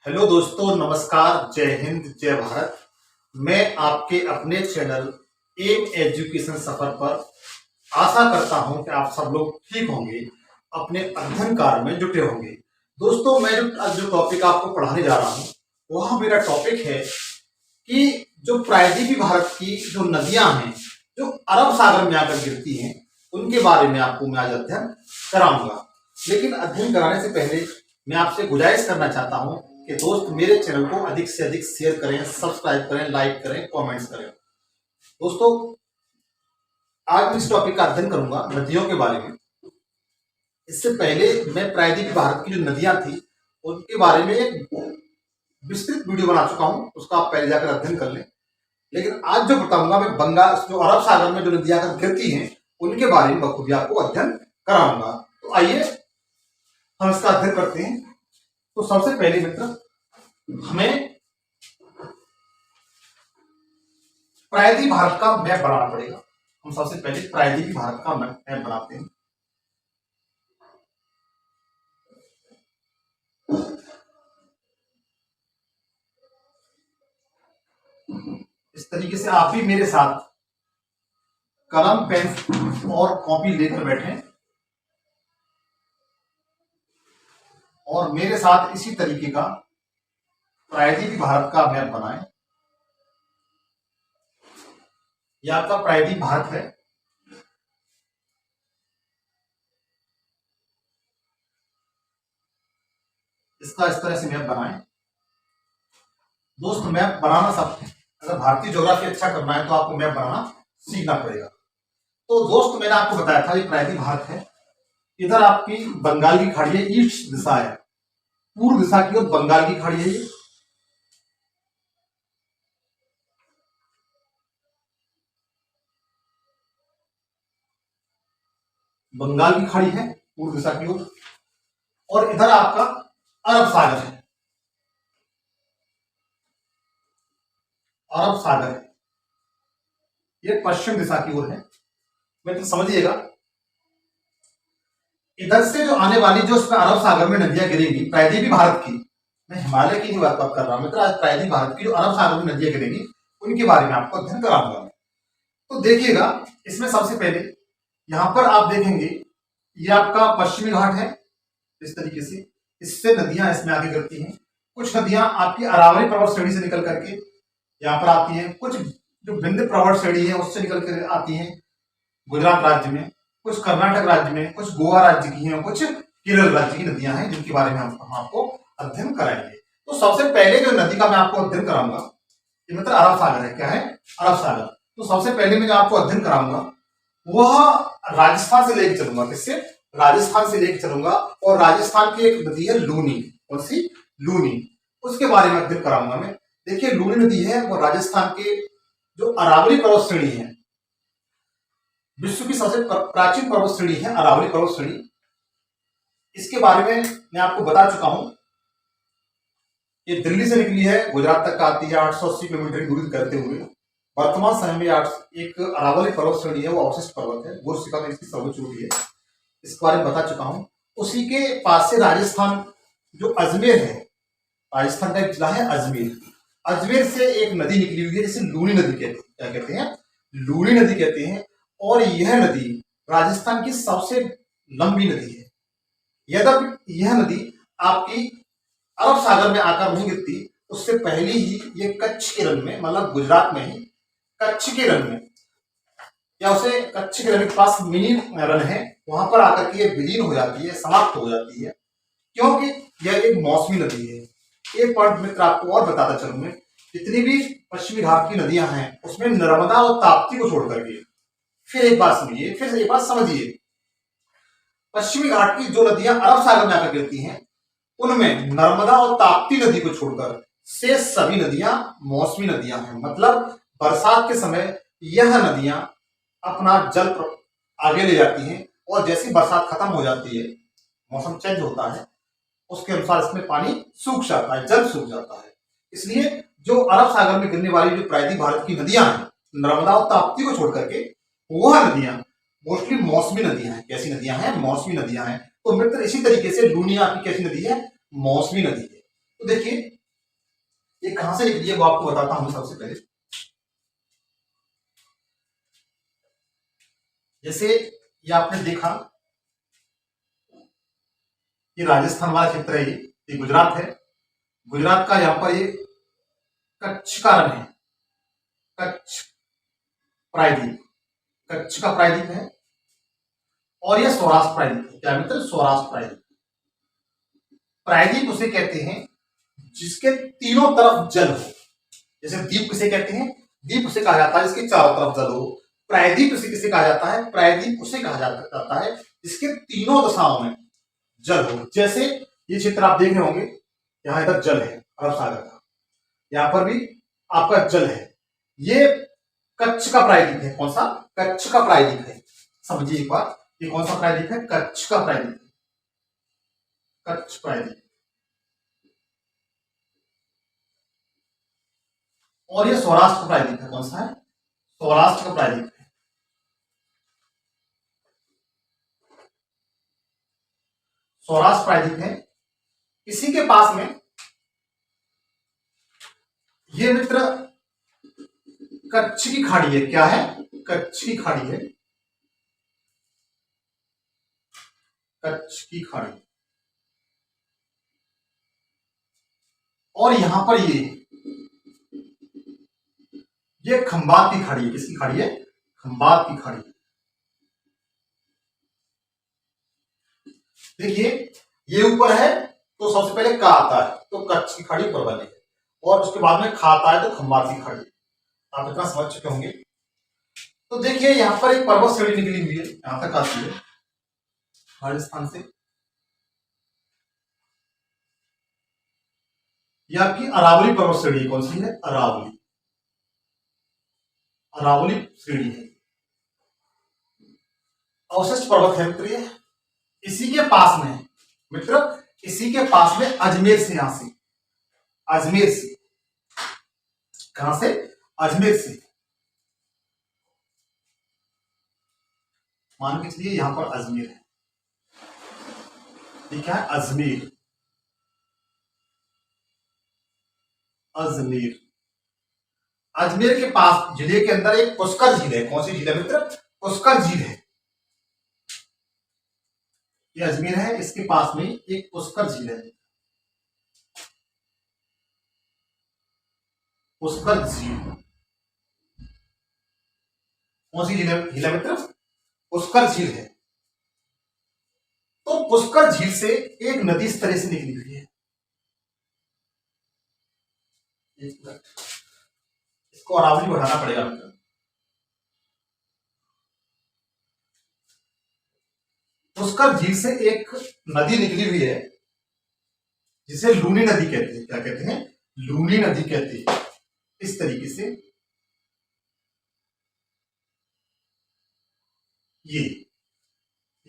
Hello दोस्तों, नमस्कार, जय हिंद, जय भारत। मैं आपके अपने चैनल एम एजुकेशन सफर पर आशा करता हूं कि आप सब लोग ठीक होंगे, अपने अध्ययन कार्य में जुटे होंगे। दोस्तों, मैं जो टॉपिक आपको पढ़ाने जा रहा हूं, वह मेरा टॉपिक है कि जो प्रायद्वीपीय भारत की जो नदियां हैं, जो अरब सागर में आकर गिरती हैं, उनके बारे में आपको मैं आज अध्ययन कराऊंगा। लेकिन अध्ययन कराने से पहले मैं आपसे गुजारिश करना चाहता हूं कि दोस्त मेरे चैनल को अधिक से अधिक शेयर करें, सब्सक्राइब करें, लाइक करें, कमेंट्स करें। दोस्तों, आज मैं इस टॉपिक का अध्ययन करूंगा नदियों के बारे में। इससे पहले मैं प्रायद्वीपीय भारत की जो नदियां थी उनके बारे में एक विस्तृत वीडियो बना चुका हूं, उसका आप पहले जाकर अध्ययन कर लें। लेकिन आज जो बताऊंगा मैं बंगाल जो अरब सागर में जो नदियां गिरती हैं उनके बारे में बखूबी आपको अध्ययन कराऊंगा। तो आइए हम इसका अध्ययन करते हैं। तो सबसे पहले मित्र, हमें प्रायद्वीपीय भारत का मैप बनाना पड़ेगा। हम सबसे पहले प्रायद्वीपीय भारत का मैप बनाते हैं। इस तरीके से आप भी मेरे साथ कलम, पेन और कॉपी लेकर बैठें और मेरे साथ इसी तरीके का प्रायद्वीपीय भारत का मैप बनाएं। यह आपका प्रायद्वीपीय भारत है। इसका इस तरह से मैप बनाएं। दोस्त, मैप बनाना सब, अगर भारतीय ज्योग्राफी अच्छा करना है तो आपको मैप बनाना सीखना पड़ेगा। तो दोस्त, मैंने आपको बताया था ये प्रायद्वीपीय भारत है। इधर आपकी बंगाल की खाड़ी है, ईस्ट दिशा है, पूर्व दिशा की ओर बंगाल की खाड़ी है। ये बंगाल की खाड़ी है पूर्व दिशा की ओर, और इधर आपका अरब सागर है। अरब सागर है, ये पश्चिम दिशा की ओर है। मैं तो समझिएगा, इधर से जो आने वाली जो उसमें अरब सागर में नदियां गिरेंगी प्रायद्वीपीय भारत की, मैं हिमालय की नहीं बात कर रहा हूं मित्र, आज प्रायद्वीपीय भारत की जो अरब सागर में नदियां गिरेंगी उनके बारे में आपको अध्ययन कराऊंगा। तो देखिएगा, इसमें सबसे पहले यहां पर आप देखेंगे ये आपका पश्चिमी घाट है। इस तरीके से इससे नदियां इसमें आगे गिरती हैं। कुछ नदियां आपकी अरावली पर्वत श्रेणी से निकल करके यहाँ पर आती हैं। कुछ जो विंध्य पर्वत श्रेणी है उससे निकल कर आती हैं गुजरात राज्य में, कुछ कर्नाटक राज्य में, कुछ गोवा राज्य की हैं, कुछ केरल राज्य की नदियां हैं जिनके बारे में हम आपको अध्ययन कराएंगे। तो सबसे पहले जो नदी का मैं आपको अध्ययन कराऊंगा ये मतलब अरब सागर है। क्या है? अरब सागर। तो सबसे पहले मैं जो आपको अध्ययन कराऊंगा वह राजस्थान से लेकर चलूंगा। किससे? राजस्थान से लेकर चलूंगा। और राजस्थान की एक नदी है लूनी। कौन सी? लूनी। उसके बारे में अध्ययन कराऊंगा मैं। देखिए, लूनी नदी है वो राजस्थान के जो अरावली पर्वत श्रेणी है, विश्व की सबसे प्राचीन पर्वत श्रेणी है अरावली पर्वत श्रेणी। इसके बारे में मैं आपको बता चुका हूं। ये दिल्ली से निकली है, गुजरात तक आती है 880 किलोमीटर की दूरी करते हुए। वर्तमान समय में एक अरावली पर्वत श्रेणी है, वो अवशिष्ट पर्वत है, गुरु शिखर में इसकी सर्वोच्च चोटी है। इसके बारे में बता चुका हूं। उसी के पास से राजस्थान जो अजमेर है, राजस्थान का एक जिला है अजमेर। अजमेर से एक नदी निकली हुई है जिसे लूनी नदी कहते हैं। क्या कहते हैं? लूनी नदी कहते हैं। और यह नदी राजस्थान की सबसे लंबी नदी है। यद्यपि यह नदी आपकी अरब सागर में आकर नहीं गिरती, उससे पहले ही ये कच्छ के रन में, मतलब गुजरात में ही कच्छ के रन में, या उसे कच्छ के रन के पास मिनी रन है, वहां पर आकर के ये विलीन हो जाती है, समाप्त हो जाती है, क्योंकि यह एक मौसमी नदी है। एक पॉइंट मित्र आपको और बताता चलूं मैं, जितनी भी पश्चिमी घाट की नदियां हैं उसमें नर्मदा और ताप्ती को छोड़ करके, फिर एक बात सुनिए, फिर एक बात समझिए, पश्चिमी घाट की जो नदियां अरब सागर में आकर गिरती हैं उनमें नर्मदा और ताप्ती नदी को छोड़कर से सभी नदियां मौसमी नदियां हैं। मतलब बरसात के समय यह नदियां अपना जल आगे ले जाती हैं, और जैसी बरसात खत्म हो जाती है, मौसम चेंज होता है, उसके अनुसार इसमें पानी सूख जाता है, जल सूख जाता है। इसलिए जो अरब सागर में गिरने वाली जो प्रायद्वीपीय भारत की नदियां हैं, नर्मदा और ताप्ती को छोड़ करके, वह नदियां मोस्टली मौसमी नदियां हैं। कैसी नदियां हैं? मौसमी नदियां हैं। तो मित्र, इसी तरीके से लूनी आपकी कैसी नदी है? मौसमी नदी है। तो देखिए ये कहां से निकली है वो आपको बताता हूं सबसे पहले। जैसे ये आपने देखा, ये राजस्थान वाला क्षेत्र है, ये गुजरात है। गुजरात का यहाँ पर ये कच्छ का रण है, कच्छ प्रायद्वीप, कच्छ का प्रायद्वीप है। और ये सौराष्ट्र प्रायद्वीप है। क्या मित्र? सौराष्ट्र प्रायद्वीप। प्रायद्वीप उसे कहते हैं जिसके तीनों तरफ जल हो। जैसे द्वीप किसे कहते हैं? द्वीप उसे कहा जाता है जिसके चारों तरफ जल हो। प्रायद्वीप उसे किसे कहा जाता है? प्रायद्वीप उसे कहा जाता है जिसके तीनों दिशाओं में जल हो। जैसे ये क्षेत्र आप देख रहे होंगे, यहां इधर जल है अरब सागर का, यहां पर भी आपका जल है। ये कच्छ का प्रायद्वीप है। कौन सा? कच्छ का प्रायद्वीप है। समझिए एक बात, ये कौन सा प्रायद्वीप है? कच्छ का प्रायद्वीप, कच्छ प्रायद्वीप। और ये सौराष्ट्र का प्रायद्वीप है। कौन सा है? सौराष्ट्र का प्रायद्वीप है। सौराष्ट्र प्रायद्वीप है। इसी के पास में ये मित्र कच्छ की खाड़ी है। क्या है? कच्छ की खाड़ी है, कच्छ की खाड़ी। और यहां पर ये खंबात की खाड़ी है। किसकी खाड़ी है? खंबात की खाड़ी। देखिए ये ऊपर है तो सबसे पहले का आता है, तो कच्छ की खाड़ी ऊपर वाली है। और उसके बाद में खा आता है तो खंबात की खाड़ी। आप इतना समझ चुके होंगे। तो देखिए यहां पर एक पर्वत श्रेणी निकली हुई है, यहां तक आती है राजस्थान से। ये आपकी अरावली पर्वत श्रेणी। कौन सी है? अरावली, अरावली श्रेणी है। अवशिष्ट पर्वत है मित्र ये। इसी के पास में मित्र, इसी के पास में अजमेर से, यहां से अजमेर से, कहां से? अजमेर से। मान के चलिए यहां पर अजमेर है। ठीक है, अजमेर, अजमेर। अजमेर के पास जिले के अंदर एक पुष्कर झील है। कौन सी झील है मित्र? पुष्कर झील है। ये अजमेर है, इसके पास में एक पुष्कर झील है। पुष्कर झील। कौन सी झील है मित्र? पुष्कर झील है। तो पुष्कर झील से एक नदी इस तरह से निकली हुई है। एक मिनट, इसको अरावली बढ़ाना पड़ेगा मित्र। पुष्कर झील से एक नदी निकली हुई है जिसे लूनी नदी कहते हैं। क्या कहते हैं? लूनी नदी कहते हैं। इस तरीके से ये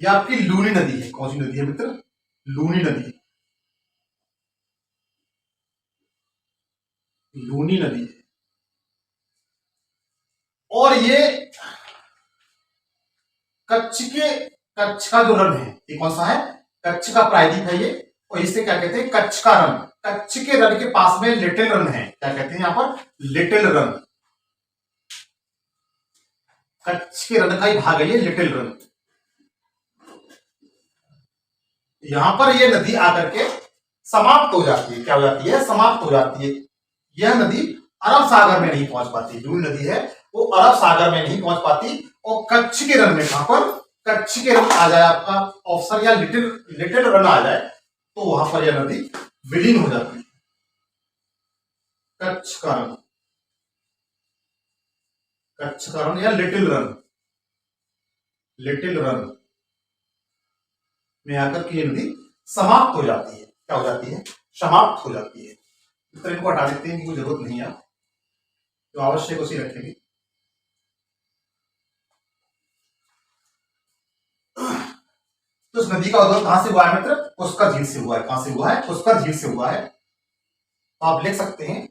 आपकी लूनी नदी है। कौन सी नदी है मित्र? लूनी नदी, लूनी नदी है। और ये कच्छ का जो रण है, ये कौन सा है? कच्छ का प्रायद्वीप है ये। और इसे क्या कहते हैं? कच्छ का रण। कच्छ के रण के पास में लिटिल रन है। क्या कहते हैं यहां पर? Little run. कच्छ के रण का ही भाग है ये लिटिल रन। यहां पर ये नदी आकर के समाप्त हो जाती है। क्या हो जाती है? समाप्त हो जाती है। यह नदी अरब सागर में नहीं पहुंच पाती। जो नदी है वो अरब सागर में नहीं पहुंच पाती। और कच्छ के रण में, कहां पर? कच्छ के रण आ जाए आपका ऑप्शन, या लिटिल लिटिल रन आ जाए तो वहां पर यह नदी विलीन हो जाती है। कच्छ का रण, कच्छ का रण या लिटिल रन, लिटिल रन में आकर के ये नदी समाप्त हो जाती है। क्या हो जाती है? समाप्त हो जाती है। इस तरह इनको हटा देते हैं, इनको जरूरत नहीं है, जो आवश्यक उसी रखेंगे। तो इस नदी का उद्गम कहां से हुआ है मित्र? पुष्कर झील से हुआ है। कहां से हुआ है? पुष्कर झील से हुआ है। तो आप लिख सकते हैं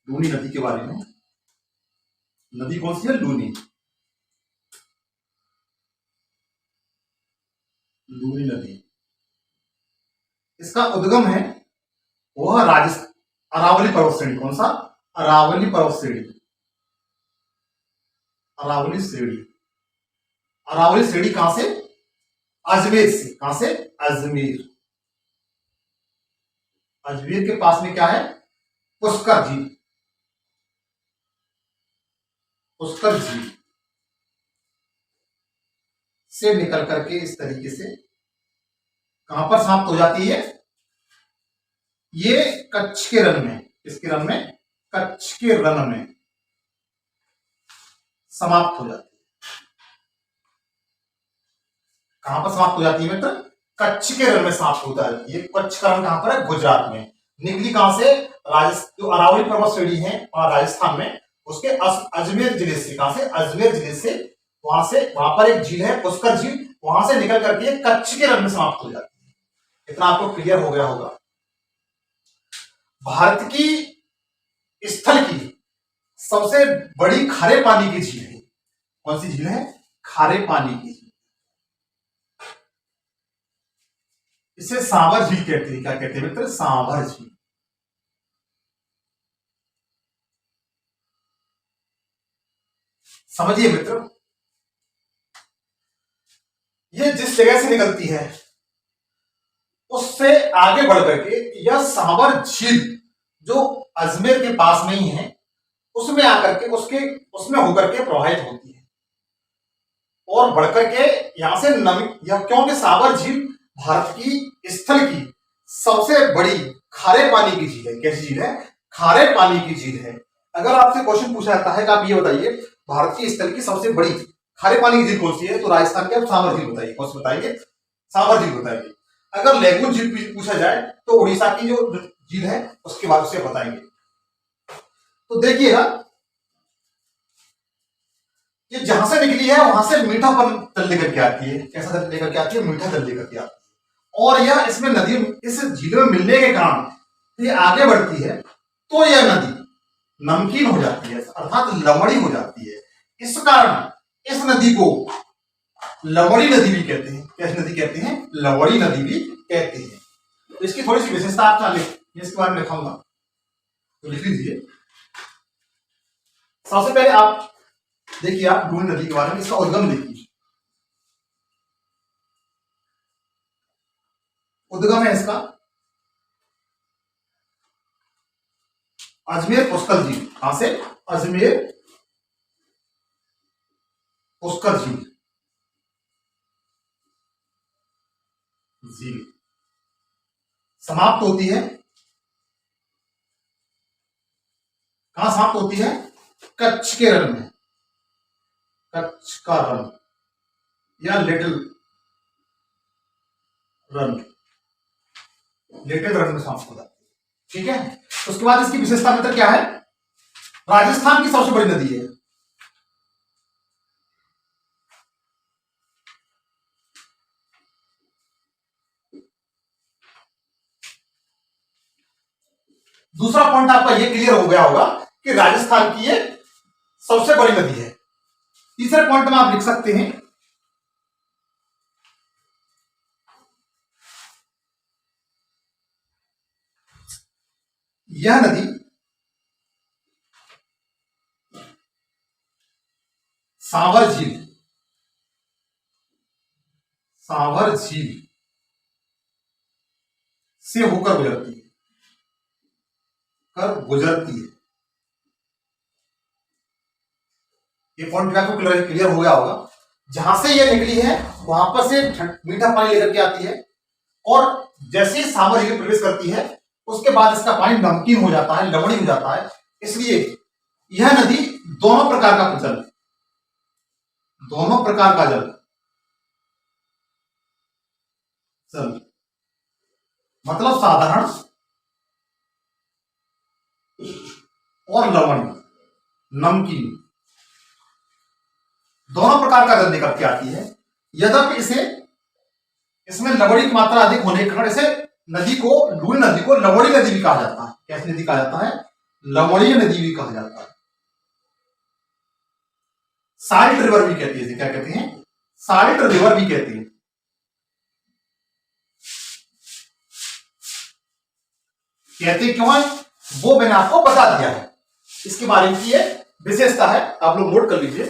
लूनी नदी के बारे में। नदी कौन सी है? लूनी, लूनी नदी। इसका उद्गम है वो है राजस्थान, अरावली पर्वत श्रेणी। कौन सा? अरावली पर्वत श्रेणी। अरावली श्रेणी, अरावली श्रेणी कहां से? अजमेर से। कहां से? अजमेर। अजमेर के पास में क्या है? पुष्कर झील। पुष्कर झील से निकल करके इस तरीके से कहां पर समाप्त हो जाती है? ये कच्छ के रण में। किसके रण में? कच्छ के रण में समाप्त हो जाती है। कहां पर समाप्त हो जाती है मित्र? कच्छ के रण में समाप्त हो जाती है। कच्छ का रण कहां पर है? गुजरात में। निकली कहां से? जो अरावली पर्वत श्रेणी है और राजस्थान में, उसके अजमेर जिले से। कहां से? अजमेर जिले से। वहां पर एक झील है पुष्कर झील, वहां से निकल करके कच्छ के रण में समाप्त हो जाती है। इतना आपको क्लियर हो गया होगा। भारत की स्थल की सबसे बड़ी खारे पानी की झील है। कौन सी झील है? खारे पानी की झील। इसे सांभर झील कहते हैं। क्या कहते हैं मित्र? सांभर झील। समझिए मित्र, ये जिस जगह से निकलती है उससे आगे बढ़ करके यह सांभर झील जो अजमेर के पास में ही है, उसमें आकर के उसमें होकर के प्रवाहित होती है और बढ़कर के यहां से क्योंकि सांभर झील भारत की स्थल की सबसे बड़ी खारे पानी की झील है। कैसी झील है? खारे पानी की झील है। अगर आपसे क्वेश्चन पूछा जाता है कि आप ये बताइए भारत की स्थल की सबसे बड़ी खारे पानी की झील कौन सी है, तो राजस्थान के आप सांभर झील बताइए। कौन सी बताएंगे? सांभर झील बताएंगे। अगर लेगुन झील पूछा जाए तो उड़ीसा की जो झील है उसके बाद उसे बताएंगे। तो देखिएगा, ये जहां से निकली है वहां से मीठा जल लेकर के आती है। कैसा जल लेकर के आती है? मीठा जल लेकर के आती है। और यह इसमें नदी, इस झील में मिलने के कारण ये आगे बढ़ती है तो यह नदी नमकीन हो जाती है, अर्थात लवणी हो जाती है। इस कारण इस नदी को लवणी नदी भी कहते हैं। कैसी नदी कहते हैं? लवणी नदी भी कहते हैं। तो इसकी थोड़ी सी विशेषता आप जान लें, इसके बारे में लिखाऊंगा तो लिख लीजिए। सबसे पहले आप देखिए, आप लूनी नदी के बारे में, इसका उद्गम देखिए। उद्गम है इसका अजमेर पुष्कर झील। कहां से? अजमेर पुष्कर झील। झील समाप्त होती है कहां समाप्त होती है? कच्छ के रण में। कच्छ का रण या लिटिल रन, लिटिल रन में समाप्त हो जाती है। ठीक है, उसके बाद इसकी विशेषता मित्र क्या है? राजस्थान की सबसे बड़ी नदी है। दूसरा पॉइंट आपका यह क्लियर हो गया होगा कि राजस्थान की ये सबसे बड़ी नदी है। तीसरे पॉइंट में आप लिख सकते हैं यह नदी सांभर झील, सांभर झील से होकर गुजरती है। ये पॉइंट आपको क्लियर हो गया होगा। जहां से ये निकली है वहां पर से मीठा पानी लेकर के आती है और जैसे ही सांभर झील प्रवेश करती है उसके बाद इसका पानी नमकीन हो जाता है, लवणी हो जाता है। इसलिए यह नदी दोनों प्रकार का जल, दोनों प्रकार का जल मतलब साधारण और लवण, नमकीन, दोनों प्रकार का जल निकल के आती है। यद्यपि इसमें लवणी की मात्रा अधिक होने के कारण इसे लूनी नदी को लवणी नदी भी कहा जाता है। कैसी नदी कहा जाता है? लवणीय नदी भी कहा जाता है। साल्ट रिवर भी कहती है। क्या कहते हैं? साल्ट रिवर भी कहते हैं। कहते क्यों है वो मैंने आपको बता दिया है। इसके बारे में ये विशेषता है, आप लोग नोट कर लीजिए।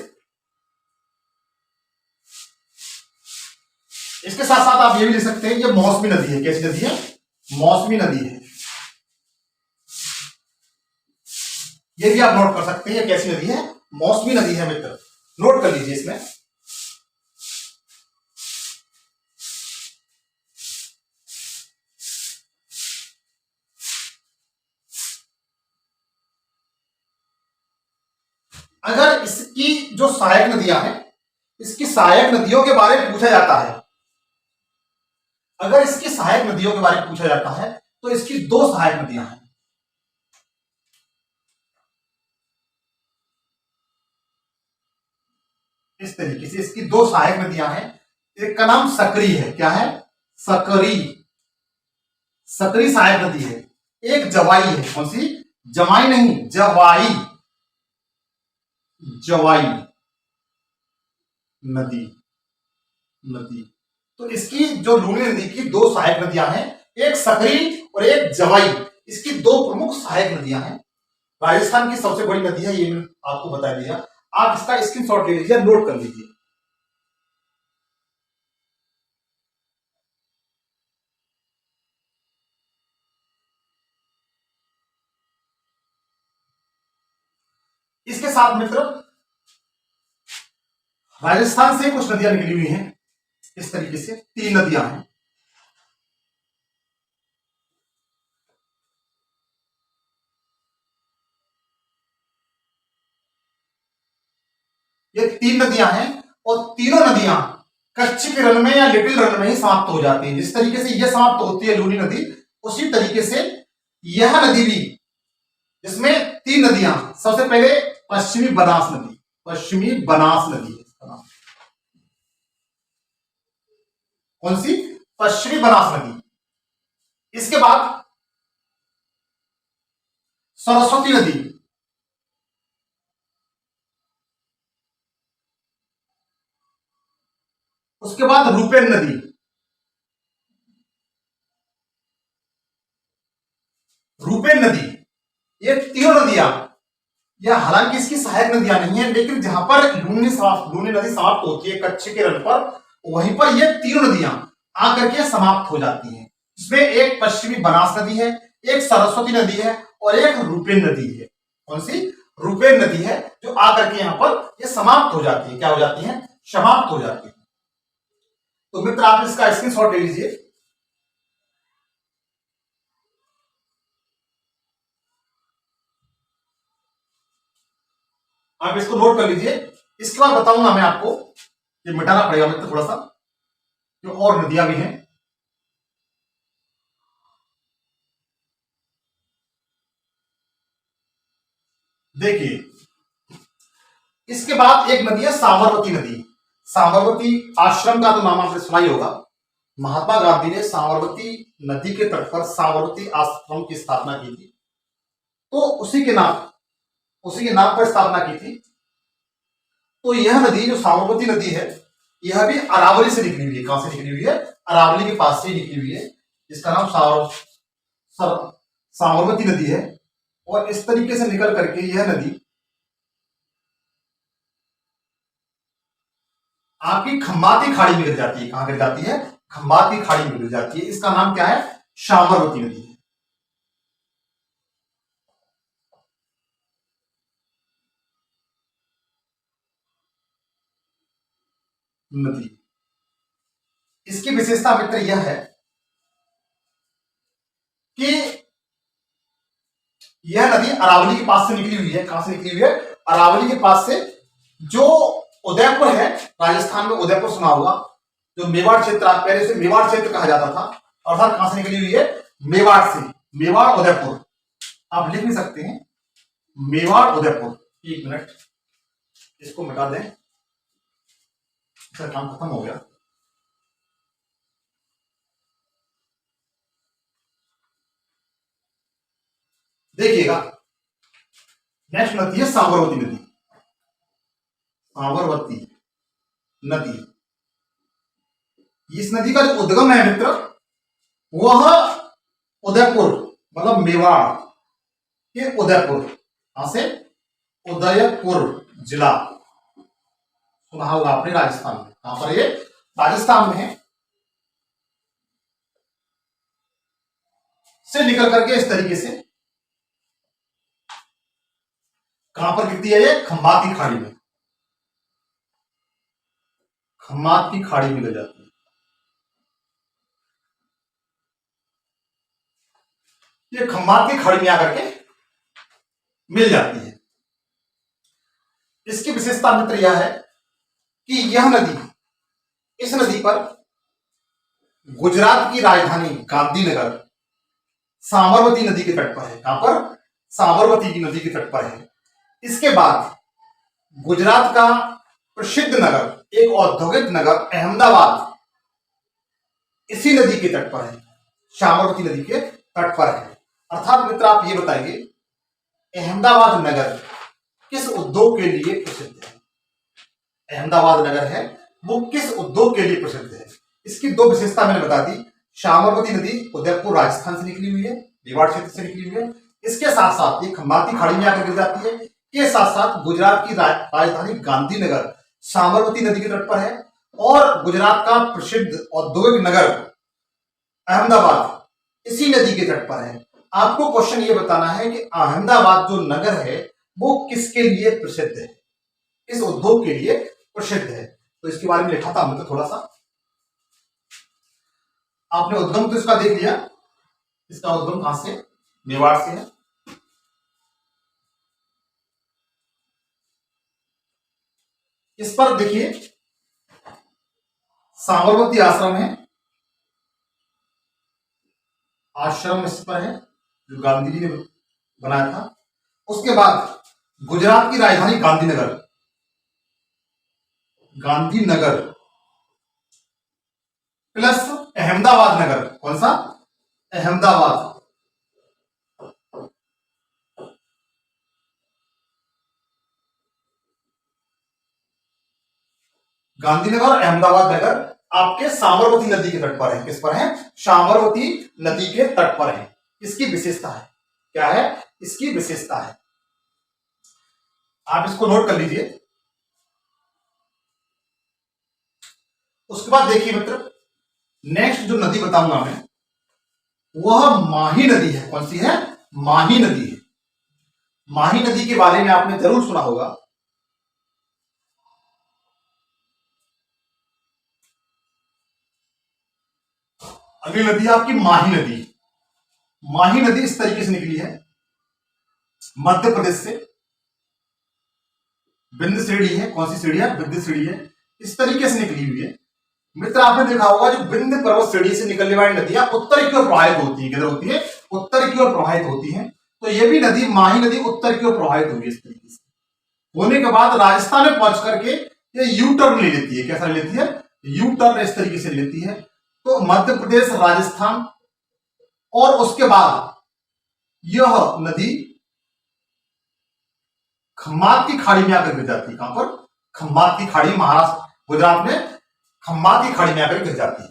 इसके साथ साथ आप ये भी लिख सकते हैं, ये मौसमी नदी है। कैसी नदी है? मौसमी नदी है। ये भी आप नोट कर सकते हैं, कैसी नदी है? मौसमी नदी है मित्र, नोट कर लीजिए इसमें। अगर इसकी जो सहायक नदियां हैं, इसकी सहायक नदियों के बारे में पूछा जाता है, अगर इसकी सहायक नदियों के बारे में पूछा जाता है तो इसकी दो सहायक नदियां हैं। इस तरीके से इसकी दो सहायक नदियां हैं। एक का नाम सकरी है। क्या है? सकरी, सकरी सहायक नदी है। एक जवाई है। कौन सी? जमाई नहीं, जवाई, जवाई नदी, नदी। तो इसकी जो लूनी नदी की दो सहायक नदियां हैं, एक सकरी और एक जवाई, इसकी दो प्रमुख सहायक नदियां हैं। राजस्थान की सबसे बड़ी नदी है, ये मैंने आपको बता दिया। आप इसका स्क्रीनशॉट ले लीजिए, नोट कर लीजिए। इसके साथ मित्र राजस्थान से कुछ नदियां निकली हुई हैं। इस तरीके से तीन नदियां हैं। ये तीन नदियां हैं और तीनों नदियां कच्छ के रण में या लिटिल रण में ही समाप्त हो जाती है। जिस तरीके से यह समाप्त होती है लूनी नदी, उसी तरीके से यह नदी भी, जिसमें तीन नदियां, सबसे पहले पश्चिमी बनास नदी, पश्चिमी बनास नदी है इसका नाम। कौन सी? पश्चिमी बनास नदी। इसके बाद सरस्वती नदी, उसके बाद रूपेन नदी, रूपेन नदी। ये तीनों नदियां, यह हालांकि इसकी सहायक नदियां नहीं है, लेकिन जहां पर लूनी नदी समाप्त होती है कच्छ के रण पर, वहीं पर ये तीनों नदियां आकर के समाप्त हो जाती हैं। इसमें एक पश्चिमी बनास नदी है, एक सरस्वती नदी है और एक रूपेन नदी है। कौन सी? रूपेन नदी है, जो आकर के यहां पर ये समाप्त हो जाती है। क्या हो जाती है? समाप्त हो जाती है। तो मित्र आप इसका स्क्रीनशॉट ले लीजिए। आप इसको नोट कर लीजिए। इसके बाद बताऊंगा मैं आपको, ये मिटाना पड़ेगा मित्र थोड़ा सा, जो और नदियां भी हैं। देखिए, इसके बाद एक नदी है साबरमती नदी। साबरमती आश्रम का तो नाम आपने सुना ही होगा। महात्मा गांधी ने साबरमती नदी के तट पर साबरमती आश्रम की स्थापना की थी। तो उसी के नाम पर स्थापना की थी। तो यह नदी, जो साबरमती नदी है, यह भी अरावली से निकली हुई है। कहां से निकली हुई है? अरावली के पास से ही निकली हुई है। इसका नाम साबरमती नदी है। और इस तरीके से निकल करके यह नदी आपकी खंबाती खाड़ी में गिर जाती है। कहां गिर जाती है? खंबाती खाड़ी में गिर जाती है। इसका नाम क्या है? साबरमती नदी है। नदी, इसकी विशेषता मित्र यह है कि यह नदी अरावली के पास से निकली हुई है। कहां से निकली हुई है? अरावली के पास से। जो उदयपुर है, राजस्थान में उदयपुर सुना होगा, जो मेवाड़ क्षेत्र, पहले से मेवाड़ क्षेत्र कहा जाता था, अर्थात कहां से निकली हुई है? मेवाड़ से। मेवाड़ उदयपुर आप लिख भी सकते हैं, मेवाड़ उदयपुर। एक मिनट, इसको मिटा दें, इसका काम खत्म हो गया। देखिएगा, नेक्स्ट नदी है साबरमती नदी। साबरमती नदी, इस नदी का जो उद्गम है मित्र, वह उदयपुर, मतलब मेवाड़ के उदयपुर, कहां से? उदयपुर जिला, सुना होगा आपने, राजस्थान में। कहां पर ये? राजस्थान में है। से निकल करके इस तरीके से कहां पर गिरती है ये? खंबात की खाड़ी में, खम्मात की खाड़ी में गिर जाती है। ये खम्मात की खाड़ी में आकर के मिल जाती है। इसकी विशेषता मित्र यह है कि यह नदी, इस नदी पर गुजरात की राजधानी गांधीनगर साबरमती नदी के तट पर है। कहां पर? साबरमती की नदी के तट पर है। इसके बाद गुजरात का प्रसिद्ध नगर, एक औद्योगिक नगर अहमदाबाद इसी नदी के तट पर है, साबरमती नदी के तट पर है। अर्थात मित्र आप ये बताइए, अहमदाबाद नगर किस उद्योग के लिए प्रसिद्ध है? अहमदाबाद नगर है वो किस उद्योग के लिए प्रसिद्ध है? इसकी दो विशेषता मैंने बता दी। साबरमती नदी उदयपुर राजस्थान से निकली हुई है, मेवाड़ क्षेत्र से निकली हुई है। इसके साथ साथ ये खंबाती खाड़ी में आकर गिर जाती है। के साथ साथ गुजरात की राजधानी गांधीनगर साबरमती नदी के तट पर है, और गुजरात का प्रसिद्ध औद्योगिक नगर अहमदाबाद इसी नदी के तट पर है। आपको क्वेश्चन ये बताना है कि अहमदाबाद जो नगर है वो किसके लिए प्रसिद्ध है? इस उद्योग के लिए प्रसिद्ध है। तो इसके बारे में लिखा था हमने, तो थोड़ा सा आपने उद्गम तो इसका देख लिया। इसका उद्गम कहां से? मेवाड़ से है। इस पर देखिए साबरमती आश्रम है, आश्रम इस पर है जो गांधी जी ने बनाया था। उसके बाद गुजरात की राजधानी गांधीनगर, गांधीनगर प्लस अहमदाबाद नगर, कौन सा? अहमदाबाद। गांधीनगर और अहमदाबाद नगर आपके साबरमती नदी के तट पर है। किस पर है? साबरमती नदी के तट पर है। इसकी विशेषता है, क्या है इसकी विशेषता है? आप इसको नोट कर लीजिए। उसके बाद देखिए मित्र, नेक्स्ट जो नदी बताऊंगा मैं वह माही नदी है। कौन सी है? माही नदी है। माही नदी के बारे में आपने जरूर सुना होगा। अगली नदी है आपकी माही नदी। माही नदी इस तरीके से निकली है, मध्य प्रदेश से बिंद श्रेणी है। कौन सी श्रेणी है? बिंद श्रेणी है। इस तरीके से निकली हुई है। मित्र आपने देखा होगा जो बिंद पर्वत श्रेणी से निकलने वाली नदियां उत्तर की ओर प्रवाहित होती है। किधर होती है? उत्तर की ओर प्रवाहित होती है। तो ये भी नदी माही नदी उत्तर की ओर प्रवाहित होगी। इस तरीके से होने के बाद राजस्थान में पहुंच करके ये यू टर्न ले लेती है। कैसा ले लेती है? यू टर्न इस तरीके से ले लेती है। तो मध्य प्रदेश, राजस्थान, और उसके बाद यह नदी खम्बात की खाड़ी में आकर गिर जाती है। कहां पर? खम्बात की खाड़ी, महाराष्ट्र गुजरात में खम्बात की खाड़ी में आकर गिर जाती है।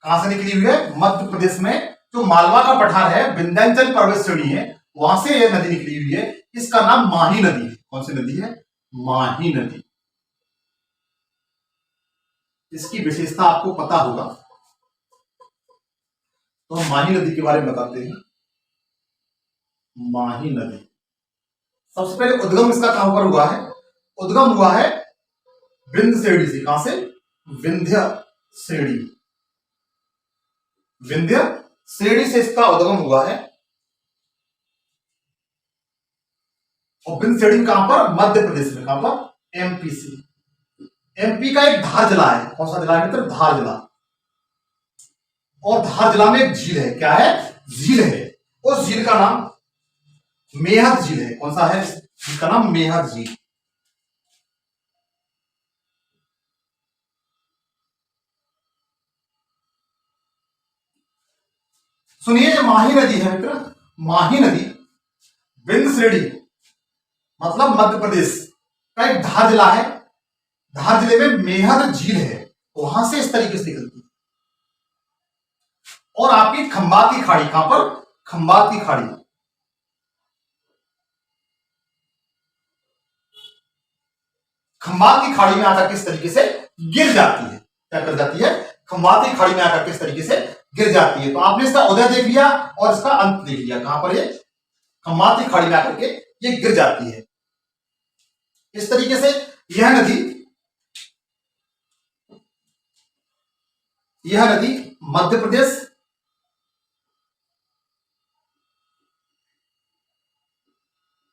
कहां से निकली हुई है? मध्य प्रदेश में जो मालवा का पठार है, विंध्याचल पर्वत श्रेणी है, वहां से यह नदी निकली हुई है। इसका नाम माही नदी है। कौन सी नदी है? माही नदी। इसकी विशेषता आपको पता होगा, तो हम माही नदी के बारे में बताते हैं। माही नदी सबसे पहले उद्गम इसका कहां पर हुआ है? उद्गम हुआ है विंध्य श्रेणी से। कहां से? विंध्य श्रेणी। विंध्य श्रेणी से इसका उद्गम हुआ है। और विंध्य श्रेणी कहां पर? मध्य प्रदेश में। कहां पर? एमपी से। एमपी का एक धार जिला है। कौन सा जिला है मित्र? धार जिला। और धार जिला में एक झील है। क्या है? झील है। उस झील का नाम मेहर झील है। कौन सा है? इसका नाम मेहर झील। सुनिए, जो माही नदी है मित्र, माही नदी विंध्य श्रेणी मतलब मध्य प्रदेश का एक धार जिला है। धार जिले में मेहर झील है, वहां से इस तरीके से निकलती है। और आपकी खंबात की खाड़ी, कहां पर? खंबात की खाड़ी, खंबात की खाड़ी में आकर किस तरीके से गिर जाती है, क्या कर जाती है, खंबात की खाड़ी में आकर किस तरीके से गिर जाती है। तो आपने इसका उदय देख लिया और इसका अंत देख लिया, कहां पर ये खंबात की खाड़ी में आकर के ये गिर जाती है। इस तरीके से यह नदी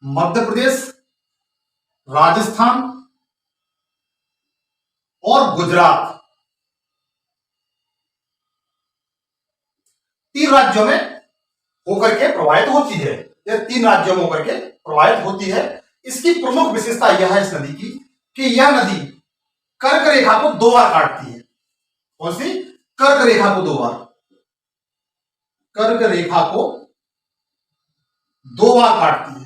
मध्य प्रदेश, राजस्थान और गुजरात, तीन राज्यों में होकर के प्रवाहित होती है। यह तीन राज्यों में होकर के प्रवाहित होती है। इसकी प्रमुख विशेषता यह है इस नदी की कि यह नदी कर्क रेखा को दो बार काटती है। कौन सी? कर्क रेखा को दो बार, कर्क रेखा को दो बार काटती है।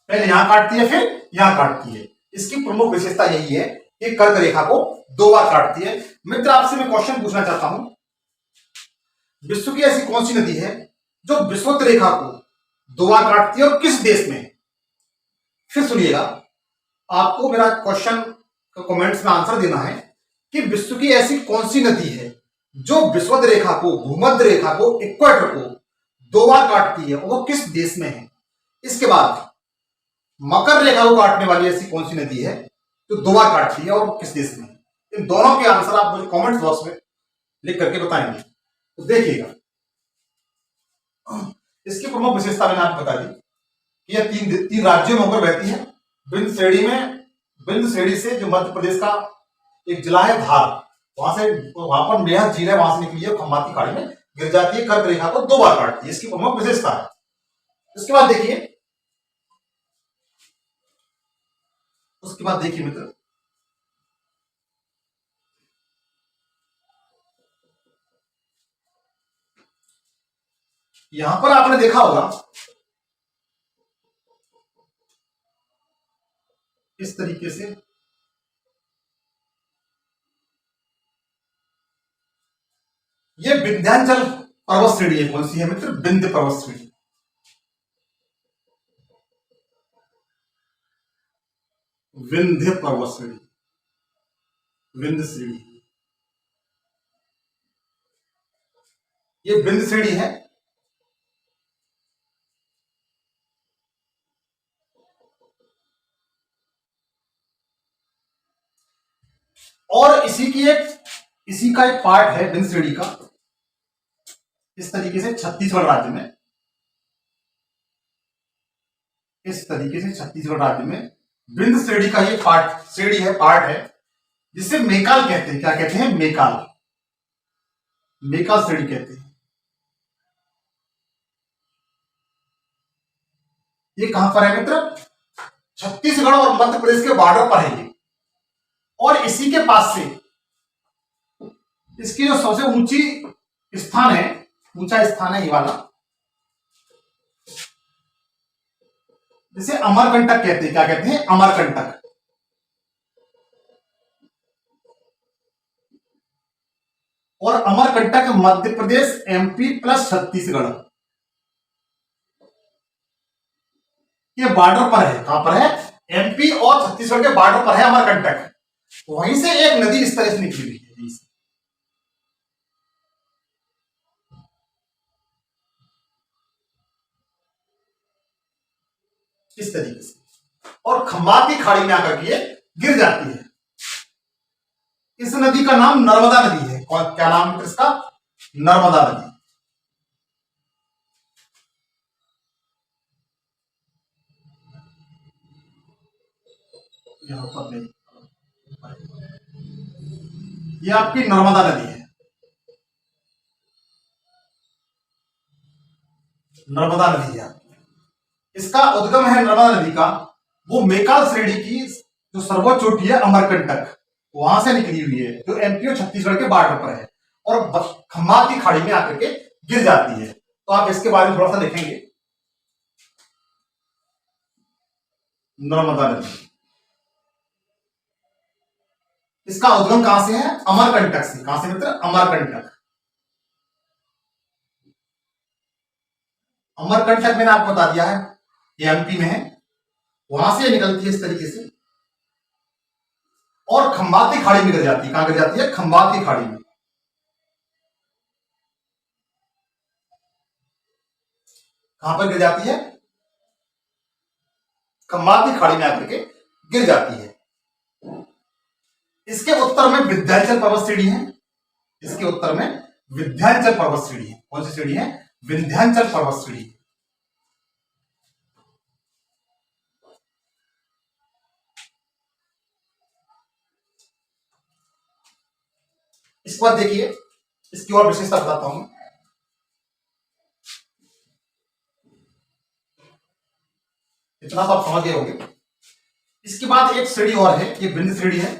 पहले यहां काटती है, फिर यहां काटती है। इसकी प्रमुख विशेषता यही है कि कर्क रेखा को दो बार काटती है। मित्र, आपसे मैं क्वेश्चन पूछना चाहता हूं, विश्व की ऐसी कौन सी नदी है जो विषुवत रेखा को दो बार काटती है और किस देश में? फिर सुनिएगा, आपको मेरा क्वेश्चन का कमेंट्स में आंसर देना है कि विश्व की ऐसी कौन सी नदी है जो विषुवत रेखा को, भूमध्य रेखा को, इक्वेटर को दो बार काटती है और वो किस देश में है। इसके बाद मकर रेखा को काटने वाली ऐसी कौन सी नदी है जो दो बार काटती है और किस देश में? इन दोनों के आंसर आप मुझे कमेंट बॉक्स में लिख करके बताएंगे। तो देखिएगा, इसकी प्रमुख विशेषता मैंने आपको बता दी कि यह तीन राज्यों में होकर बहती है। बिंद श्रेणी से जो मध्य प्रदेश का एक जिला है धार, वहां पर बेहद झील है, वहां से निकली है, खंबात की खाड़ी में गिर जाती है, कर्क रेखा को दो बार काटती है। इसकी प्रमुख विशेषता है। उसके बाद देखिए मित्र, यहां पर आपने देखा होगा इस तरीके से ये विंध्याचल पर्वत श्रेणी है। कौन सी है मित्र? विंध्य पर्वत श्रेणी, विंध्य पर्वत श्रेणी, विंध्य श्रेणी, ये विंध्य श्रेणी है। और इसी का एक पार्ट है विंध्य श्रेणी का, इस तरीके से छत्तीसगढ़ राज्य में, इस तरीके से छत्तीसगढ़ राज्य में विंध्य श्रेणी का ये पार्ट है जिसे मेकाल कहते हैं। क्या कहते हैं? मेकाल, मेकाल श्रेणी कहते हैं। ये कहां पर है मित्र? छत्तीसगढ़ और मध्य प्रदेश के बॉर्डर पर है ये। और इसी के पास से इसकी जो सबसे ऊंचा स्थान है ये वाला, जिसे अमरकंटक कहते हैं। क्या कहते हैं? अमरकंटक। और अमरकंटक मध्य प्रदेश, एमपी प्लस छत्तीसगढ़, ये बॉर्डर पर है। कहां पर है? एमपी और छत्तीसगढ़ के बॉर्डर पर है अमरकंटक। वहीं से एक नदी इस तरह से निकली हुई है, इस तरीके से, और खंबात की खाड़ी में आकर के ये गिर जाती है। इस नदी का नाम नर्मदा नदी है। क्या नाम है इसका? नर्मदा नदी। यहां पर नहीं, ये आपकी नर्मदा नदी है, नर्मदा नदी है। इसका उद्गम है नर्मदा नदी का, वो मेकाल श्रेणी की जो सर्वोच्च चोटी है अमरकंटक, वहां से निकली हुई है, जो एमपी और छत्तीसगढ़ के बॉर्डर पर है और खंबात की खाड़ी में आकर के गिर जाती है। तो आप इसके बारे में थोड़ा सा देखेंगे। नर्मदा नदी, इसका उद्गम कहां से है? अमरकंटक से। कहां से मित्र? अमरकंटक। अमरकंटक मैंने आपको बता दिया है, ये एमपी में है, वहां से निकलती है इस तरीके से और खंबाती खाड़ी में गिर जाती है। कहां गिर जाती है? खंबाती खाड़ी में। कहां पर गिर जाती है? खंबाती खाड़ी में आकर के गिर जाती है। इसके उत्तर में विंध्याचल पर्वत श्रेणी है। इसके उत्तर में विंध्याचल पर्वत श्रेणी है। कौन सी श्रेणी है? विंध्याचल पर्वत श्रेणी। इसके बाद देखिए, इसकी और विशेषता बताता हूं। इतना तो आप समझ गए होंगे। इसके बाद एक श्रेणी और है, ये विंध्य श्रेणी है।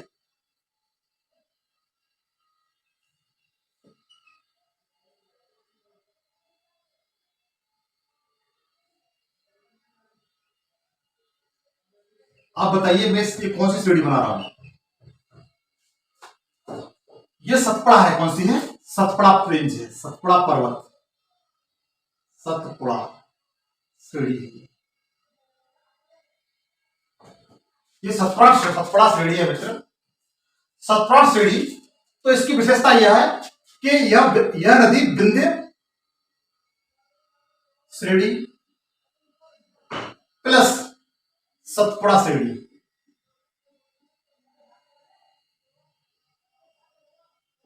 आप बताइए मैं इसकी कौन सी श्रेणी बना रहा हूं? ये सतपुड़ा है। कौन सी है? सतपुड़ा रेंज है, सतपुड़ा पर्वत, सतपुड़ा श्रेणी। ये सतपुड़ा श्रेणी है मित्र, सतपुड़ा श्रेणी। तो इसकी विशेषता यह है कि यह नदी विंध्य श्रेणी प्लस सतपुड़ा श्रेणी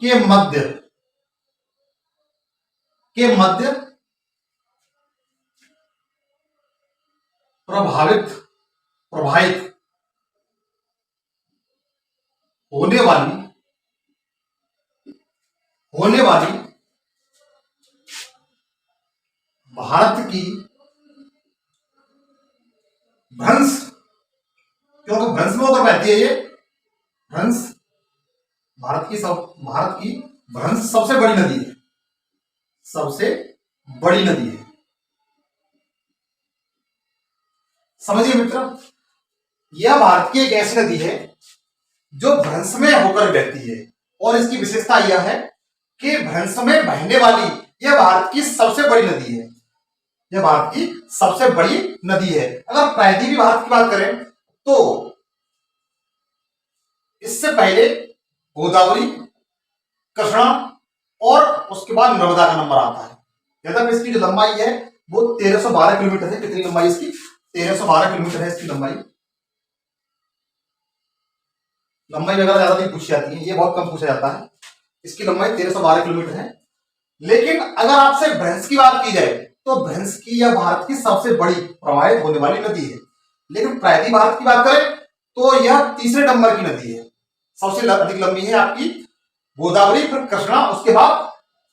के मध्य प्रभावित होने वाली भारत की भ्रंश, क्योंकि भ्रंश में होकर बहती है ये भ्रंश, भारत की भ्रंश सबसे बड़ी नदी है, सबसे बड़ी नदी है। समझिए मित्र, यह भारत की एक ऐसी नदी है जो भ्रंश में होकर बहती है और इसकी विशेषता यह है कि भ्रंश में बहने वाली यह भारत की सबसे बड़ी नदी है। यह भारत की सबसे बड़ी नदी है। अगर प्रायद्वीपीय भारत की बात करें तो इससे पहले गोदावरी, कृष्णा और उसके बाद नर्मदा का नंबर आता है। यद्यपि इसकी जो लंबाई है वो 1312 किलोमीटर है। कितनी लंबाई इसकी? 1312 किलोमीटर है इसकी लंबाई। लंबाई वगैरह ज्यादा नहीं पूछी जाती है, ये बहुत कम पूछा जाता है। इसकी लंबाई 1312 किलोमीटर है। लेकिन अगर आपसे भ्रंश की बात की जाए तो भ्रंश की यह भारत की सबसे बड़ी प्रवाहित होने वाली नदी है। लेकिन प्रायद्वीपीय भारत की बात करें तो यह तीसरे नंबर की नदी है। सबसे अधिक लंबी है आपकी गोदावरी, फिर कृष्णा, उसके बाद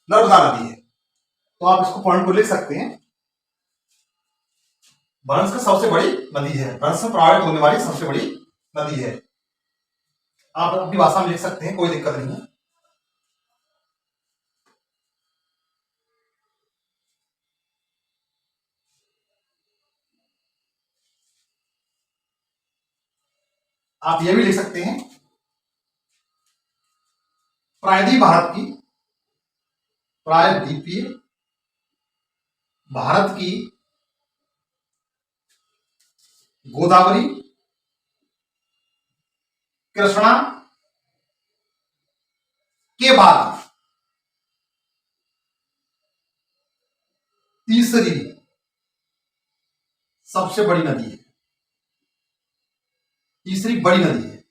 नर्मदा नदी है। तो आप इसको पॉइंट को लिख सकते हैं, भ्रंश की सबसे बड़ी नदी है, भ्रंश से प्रभावित होने वाली सबसे बड़ी नदी है। आप अपनी भाषा में लिख सकते हैं, कोई दिक्कत नहीं है। आप ये भी लिख सकते हैं, प्रायद्वीपीय भारत की गोदावरी, कृष्णा के बाद तीसरी सबसे बड़ी नदी है, तीसरी बड़ी नदी है,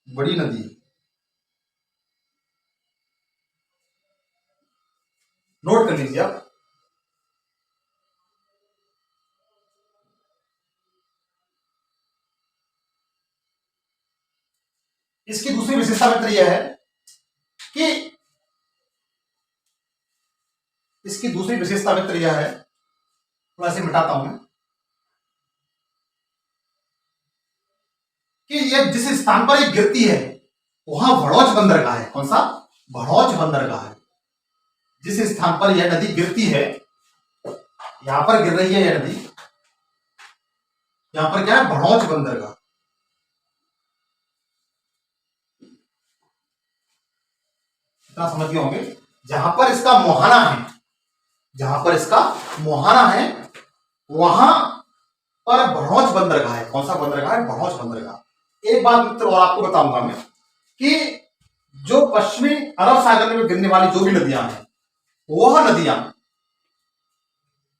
बड़ी नदी है। नोट कर लीजिए आप। इसकी दूसरी विशेषता मित्र यह है कि इसकी दूसरी विशेषता मित्र यह है, थोड़ा सा मिटाता हूं मैं, कि यह जिस स्थान पर ये गिरती है वहां भड़ौच बंदरगाह है। कौन सा? भड़ौच बंदरगाह है। जिस स्थान पर यह नदी गिरती है, यहां पर गिर रही है यह नदी, यहां पर क्या है? भड़ौच बंदरगाह। इतना समझ गए होंगे। जहां पर इसका मुहाना है, जहां पर इसका मुहाना है वहां पर भ्रौच बंदरगाह है। कौन सा बंदरगाह है? भ्रौच बंदरगाह। एक बात मित्र और आपको बताऊंगा मैं कि जो पश्चिमी अरब सागर में गिरने वाली जो भी नदियां हैं वह नदियां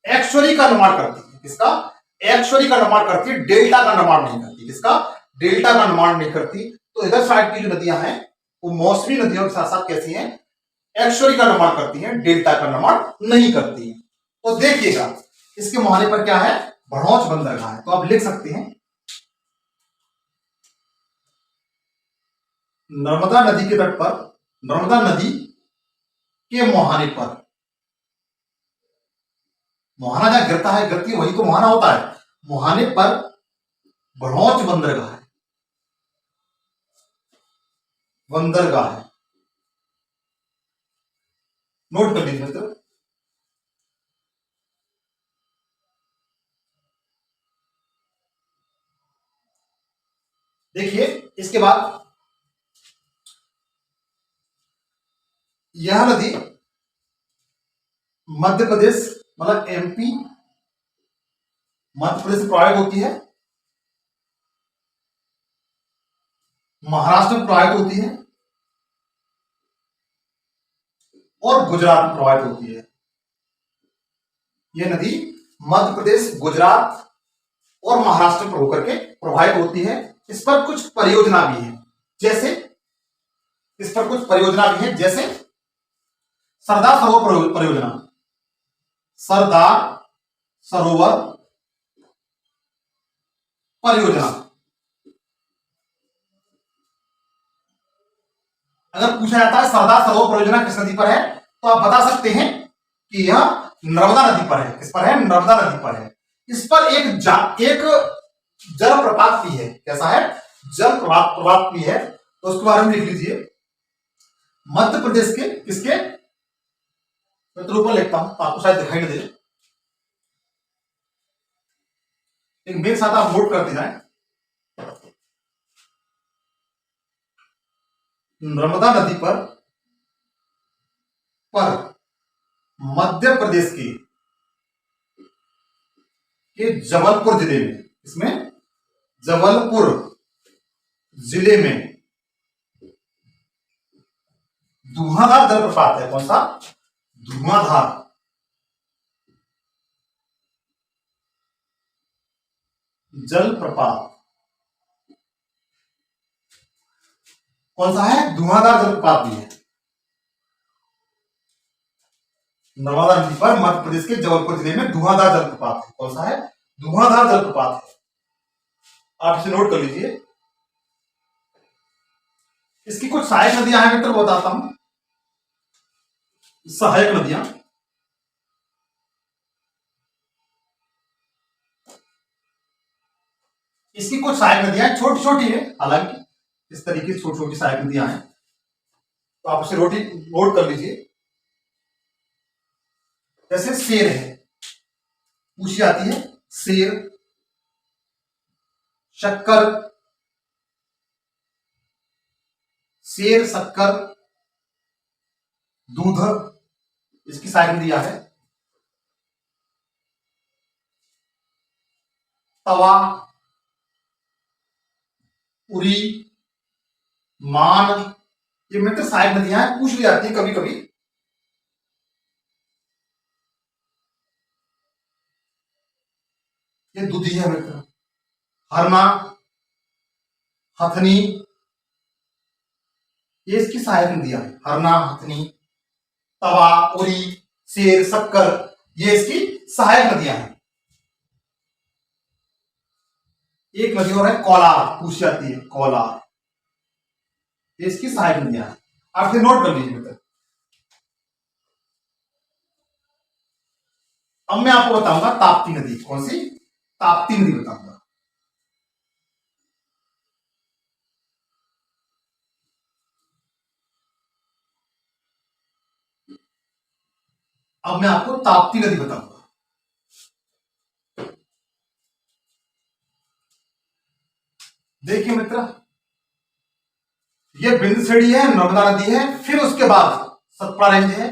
एक्चुअली का निर्माण करती है। किसका? एक्चुअली का निर्माण करती है, डेल्टा का निर्माण नहीं करती। किसका? डेल्टा का निर्माण नहीं करती। तो इधर साइड की जो नदियां हैं वो मौसमी नदियों के साथ साथ कैसी हैं? एक्चुअली का निर्माण करती हैं, डेल्टा का निर्माण नहीं करती हैं। तो देखिएगा इसके मुहाने पर क्या है? भ्रौच बंदरगाह है। तो आप लिख सकते हैं नर्मदा नदी के तट पर, नर्मदा नदी के मुहाने पर, मुहाना जहां गिरता है, गिरती वही तो मुहाना होता है, मुहाने पर भ्रौच बंदरगाह है, बंदरगाह है। नोट कर लीजिए मित्र। देखिए इसके बाद यह नदी मध्य प्रदेश मतलब एमपी, मध्य प्रदेश में प्रवाहित होती है, महाराष्ट्र में प्रवाहित होती है और गुजरात में प्रवाहित होती है। यह नदी मध्य प्रदेश, गुजरात और महाराष्ट्र में होकर के प्रवाहित होती है। इस पर कुछ परियोजना भी है, जैसे इस पर कुछ परियोजना भी है, जैसे सरदार सरोवर परियोजना, सरदार सरोवर परियोजना। अगर पूछा जाता है सरदार सरोवर परियोजना किस नदी पर है तो आप बता सकते हैं कि यह नर्मदा नदी पर है। किस पर है? नर्मदा नदी पर है। इस पर एक जलप्रपात भी है। कैसा है? जलप्रपात भी है। तो उसके बारे में लिख लीजिए। मध्य प्रदेश के किसके? मैं तो ऊपर लिखता हूं तो आपको शायद दिखाई नहीं दे, लेकिन मेरे साथ आप नोट करते जाएं। नर्मदा नदी पर मध्य प्रदेश के जबलपुर जिले में, इसमें जबलपुर जिले में धुआंधार जलप्रपात है। कौन सा? धुआंधार जलप्रपात। कौन सा है? धुआंधार जलप्रपात भी है। नर्मदा नदी पर मध्य प्रदेश के जबलपुर जिले में धुआंधार जलप्रपात है। कौन सा है? धुआंधार जलप्रपात है। आप इसे नोट कर लीजिए। इसकी कुछ सहायक नदियां हैं मित्र, बताता हूं। सहायक नदियां, इसकी कुछ सहायक नदियां छोटी छोटी है, हालांकि इस तरीके से छोटी छोटी सहायक नदियां हैं। तो आप इसे नोट कर लीजिए। जैसे शेर है, पूछी जाती है शेर, शक्कर, शेर, शक्कर, दूध, इसकी सहायक नदियां है। तवा, उरी, मान, ये मित्र सहायक नदियां हैं, पूछ ली जाती है कभी कभी। ये दूधी है मित्र। हरना, हथनी, ये इसकी सहायक नदियां हैं। हरना, हथनी, तवा, उरी, शेर, शक्कर, ये इसकी सहायक नदियां हैं। एक नदी और है कोलार, पूछ जाती है कोलार, ये इसकी सहायक नदियां हैं। आप फिर नोट कर लीजिए मित्र। अब मैं आपको बताऊंगा ताप्ती नदी। कौन सी? ताप्ती नदी बताऊंगा। अब मैं आपको ताप्ती नदी बताऊंगा। देखिए मित्र, ये बिंदुसड़ी है, नर्मदा नदी है, फिर उसके बाद सतपुड़ा रेंज है।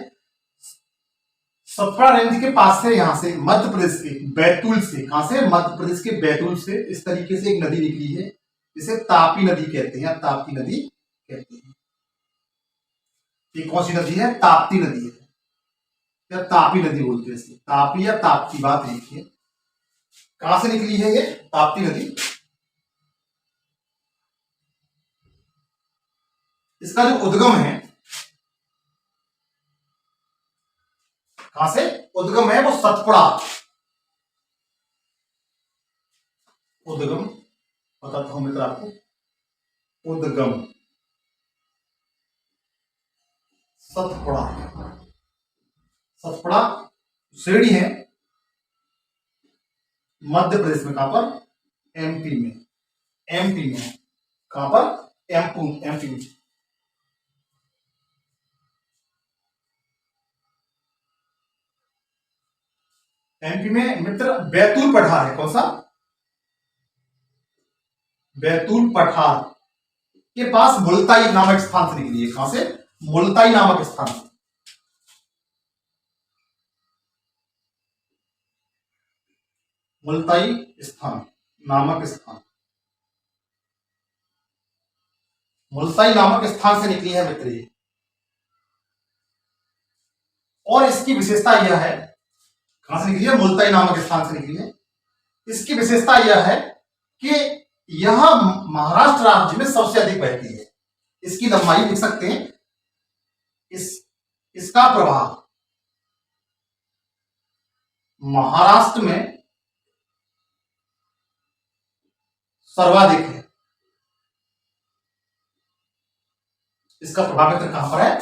सतपुड़ा रेंज के पास से, यहां से मध्य प्रदेश के बैतूल से, कहां से, मध्य प्रदेश के बैतूल से इस तरीके से एक नदी निकली है जिसे तापी नदी कहते हैं, ताप्ती नदी कहते हैं। ये कौन सी नदी है? ताप्ती नदी है, या तापी नदी बोलते हैं इसे, तापी या ताप्ती, बात एक है। कहां से निकली है ये ताप्ती नदी? इसका जो उद्गम है, कहां से उद्गम है, वो सतपुड़ा। उद्गम बताता हूं मित्र आपको, उद्गम सतपुड़ा। सतपुड़ा श्रेणी है मध्य प्रदेश में, कहां पर? एमपी में। एमपी में कहां पर? एमपी में। एमपी में मित्र बैतूल पठार है। कौन सा? बैतूल पठार के पास मुल्ताई नामक स्थान से निकली है। कहां से? मुल्ताई नामक स्थान से। मुल्ताई स्थान नामक स्थान, मुल्ताई नामक स्थान से निकली है मित्र ये। और इसकी विशेषता यह है, कहां से निकली है? मुल्ताई नामक स्थान से निकली है। इसकी विशेषता यह है कि यह महाराष्ट्र राज्य में सबसे अधिक बहती है। इसकी लंबाई लिख सकते हैं, इसका प्रवाह महाराष्ट्र में सर्वाधिक है। इसका प्रभाव मित्र कहां पर है?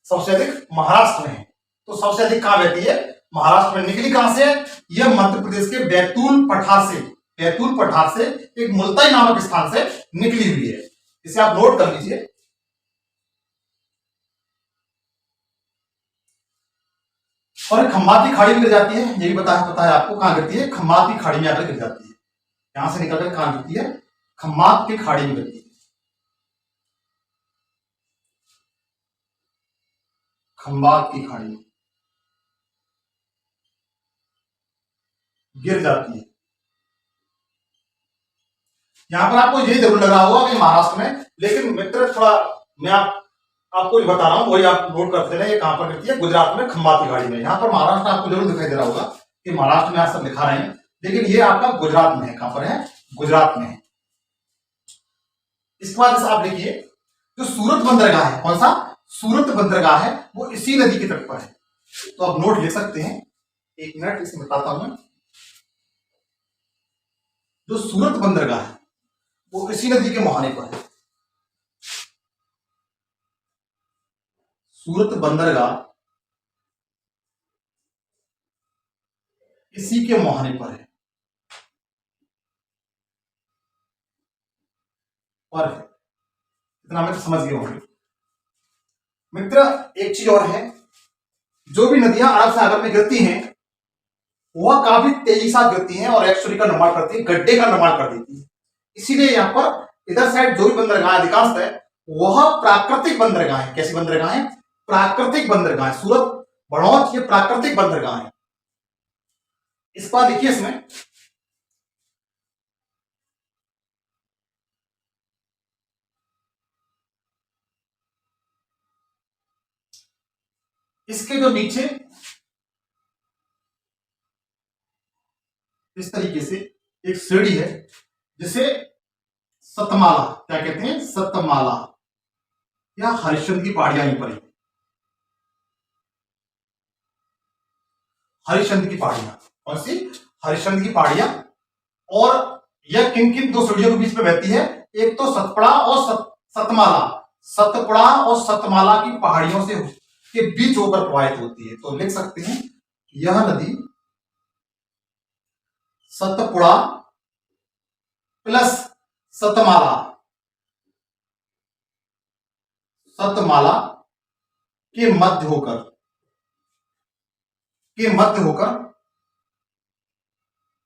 सबसे अधिक महाराष्ट्र में है। तो सबसे अधिक कहां बहती है? महाराष्ट्र में। निकली कहां से? यह मध्य प्रदेश के बैतूल पठार से, बैतूल पठार से एक मुल्ताई नामक स्थान से निकली हुई है। इसे आप नोट कर लीजिए। और खंबाती खाड़ी में गिर जाती है, ये भी पता है आपको। कहां गिरती है? खंबाती खाड़ी में आकर गिर जाती है। यहां से निकलकर कहां गिरती है? खंबात की खाड़ी में गिरती है। खंबात की खाड़ी में गिर जाती है। यहां पर आपको यही जरूर लगा होगा कि महाराष्ट्र में, लेकिन मित्र थोड़ा मैं आपको जो बता रहा हूं वही आप नोट करते रहे। ये कहां पर गिरती है? गुजरात में खंबाती खाड़ी में। यहां पर महाराष्ट्र आपको जरूर दिखाई दे रहा होगा कि महाराष्ट्र में आप सब लिखा रहे हैं, लेकिन ये आपका गुजरात में है। कहां पर है? गुजरात में है। इसके बाद आप देखिए, जो सूरत बंदरगाह है, कौन सा? सूरत बंदरगाह है, वो इसी नदी के तट पर है। तो आप नोट ले सकते हैं। एक मिनट इसे बताता हूं मैं। जो सूरत बंदरगाह है वो इसी नदी के मुहाने पर है। सूरत बंदरगाह इसी के मुहाने पर है। परफेक्ट, इतना मैं तो समझ गया हूं मित्र। एक चीज और है, जो भी नदियां अरब सागर में गिरती हैं वह काफी तेजी से गिरती हैं और एक्चुअली का निर्माण करती है, गड्ढे का निर्माण कर देती है। इसीलिए यहां पर इधर साइड जो भी बंदरगाह अधिकांश है वह प्राकृतिक बंदरगाह है। कैसी बंदरगाह है? प्राकृतिक बंदरगाह है। सूरत, बड़ौत, ये प्राकृतिक बंदरगाह है। इस बार देखिए, इसमें इसके जो नीचे इस तरीके से एक सीढ़ी है जिसे सतमाला, क्या कहते हैं? सतमाला या हरिश्चंद्र की पहाड़ियां यहीं पर है। हरिश्चंद्र की पहाड़ियां, कौन सी? हरिश्चंद्र की पहाड़ियां। और यह किन किन दो सीढ़ियों के बीच में बहती है? एक तो सतपुड़ा और सतमाला। सतपुड़ा और सतमाला की पहाड़ियों से के बीच होकर प्रवाहित होती है। तो लिख सकते हैं, यह नदी सतपुड़ा प्लस सतमाला, सतमाला के मध्य होकर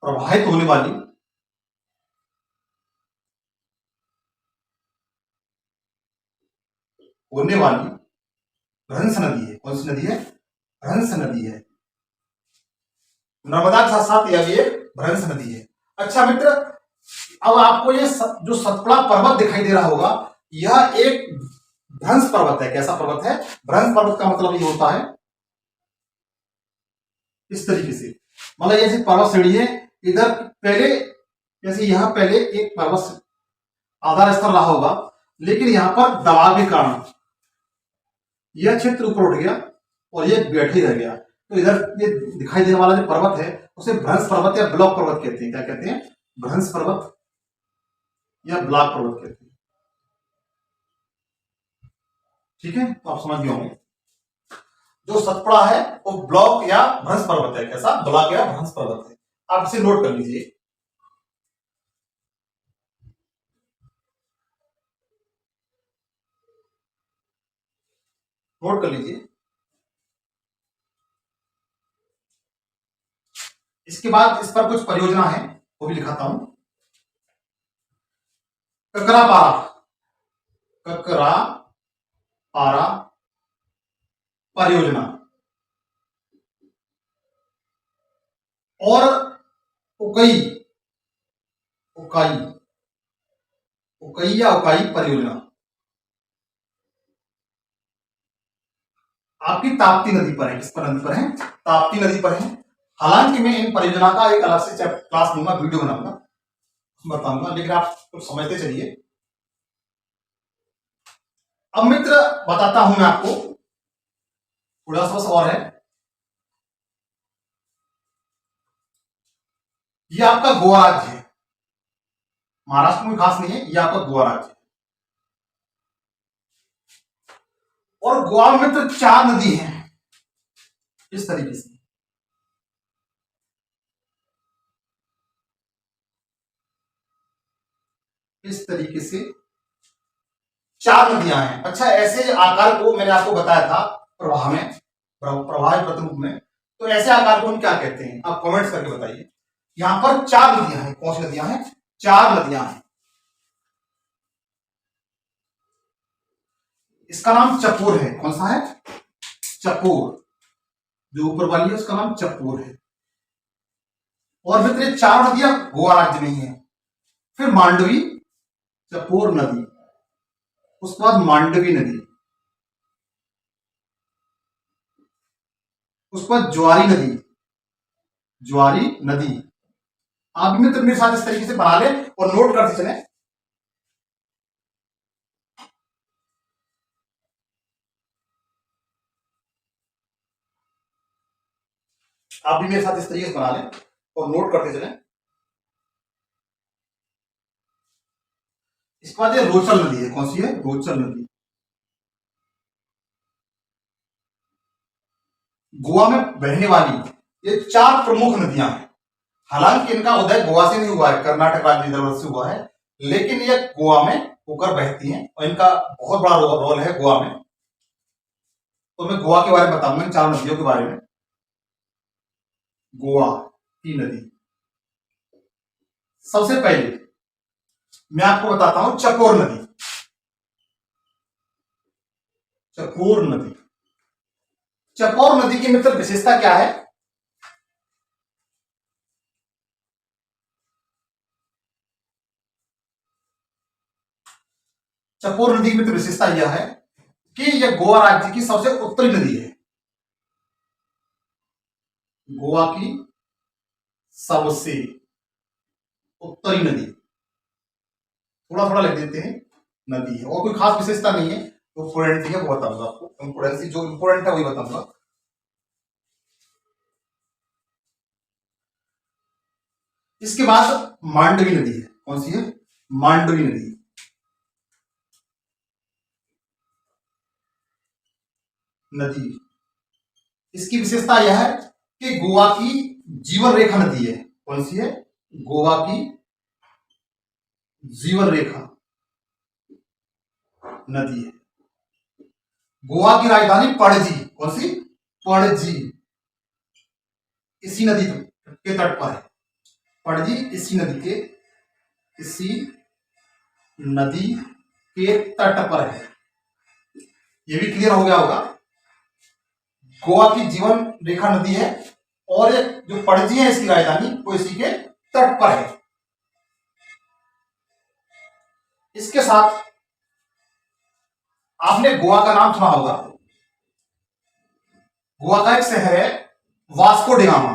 प्रवाहित होने वाली भ्रंश नदी है। कौन सी नदी है? भ्रंश नदी है। नर्मदा के साथ साथ यह भी एक भ्रंश नदी है। अच्छा मित्र, अब आपको ये जो सतपुड़ा पर्वत दिखाई दे रहा होगा, यह एक भ्रंश पर्वत है। कैसा पर्वत है? भ्रंश पर्वत का मतलब ये होता है इस तरीके से, मतलब ऐसी पर्वत श्रेणी है, इधर पहले जैसे यहां पहले एक पर्वत आधार स्थल रहा होगा, लेकिन यहां पर दबाव के कारण यह क्षेत्र ऊपर उठ गया और ये बैठे रह गया। तो इधर ये दिखाई देने वाला जो पर्वत है उसे भ्रंश पर्वत या ब्लॉक पर्वत कहते हैं। क्या कहते हैं? भ्रंश पर्वत या ब्लॉक पर्वत कहते हैं। ठीक है, तो आप समझ गए होंगे। जो सतपुड़ा है वो ब्लॉक या भ्रंश पर्वत है। कैसा? ब्लॉक या भ्रंश पर्वत है। आप इसे नोट कर लीजिए। नोट कर लीजिए। इसके बाद इस पर कुछ परियोजना है, वो भी लिखाता हूं। ककरापारा, ककरापारा परियोजना और उकई, उकाई, उकई या उकाई परियोजना आपकी ताप्ती नदी पर है। किस पर नदी पर है? ताप्ती नदी पर है। हालांकि मैं इन परियोजना का एक अलग से क्लास लूंगा, वीडियो बनाऊंगा, बताऊंगा, लेकिन आप कुछ समझते चलिए। अब मित्र बताता हूं मैं आपको, थोड़ा सा और है। ये आपका गोवा राज्य है, महाराष्ट्र में खास नहीं है, ये आपका गोवा राज्य है। और गोवा में मित्र 4 नदी हैं इस तरीके से। इस तरीके से 4 नदियां हैं। अच्छा, ऐसे आकार को मैंने आपको बताया था प्रवाह में, प्रवाह प्रतिरूप में, तो ऐसे आकार को हम क्या कहते हैं? आप कमेंट्स करके बताइए। यहां पर 4 नदियां हैं। कौन सी नदियां हैं? 4 नदियां हैं। इसका नाम चपोर है। कौन सा है? चपोर। जो ऊपर वाली है उसका नाम चपोर है। और मित्र ये 4 नदियां गोवा राज्य में ही है। फिर मांडवी, चपोर नदी, उसके बाद मांडवी नदी, उसके बाद ज्वारी नदी, ज्वारी नदी। आप मित्र मेरे साथ इस तरीके से बना ले और नोट करते चले। आप भी मेरे साथ इस तरीके से बना लें और नोट करते चलें। इसके बाद ये रोचल नदी है। कौन सी है? रोचल नदी। गोवा में बहने वाली ये 4 प्रमुख नदियां हैं। हालांकि इनका उदय गोवा से नहीं हुआ है, कर्नाटक राज्य इधर से हुआ है, लेकिन ये गोवा में होकर बहती हैं और इनका बहुत बड़ा रोल है गोवा में। तो मैं गोवा के बारे में बताऊंगा, इन 4 नदियों के बारे में। गोवा की नदी, सबसे पहले मैं आपको बताता हूं चकोर नदी। चकोर नदी, चकोर नदी की मित्र विशेषता क्या है? चकोर नदी की मित्र विशेषता यह है कि यह गोवा राज्य की सबसे उत्तरी नदी है। गोवा की सबसे उत्तरी नदी, थोड़ा थोड़ा लिख देते हैं, नदी है। और कोई खास विशेषता नहीं है, तो इंपोर्टेंट है वो बताऊंगा आपको। इंपोर्टेंसी जो इंपोर्टेंट है वही बताऊंगा। इसके बाद मांडवी नदी है। कौन सी है? मांडवी नदी। नदी, इसकी विशेषता यह है कि गोवा की जीवन रेखा नदी है। कौन सी है? गोवा की जीवन रेखा नदी है। गोवा की राजधानी पणजी। कौन सी? पणजी इसी नदी के तट पर है। पणजी इसी नदी के, इसी नदी के तट पर है। ये भी क्लियर हो गया होगा। गोवा की जीवन रेखा नदी है और ये जो पणजी है इसकी राजधानी वो इसी के तट पर है। इसके साथ आपने गोवा का नाम सुना होगा। गोवा का एक शहर है वास्को डिगामा।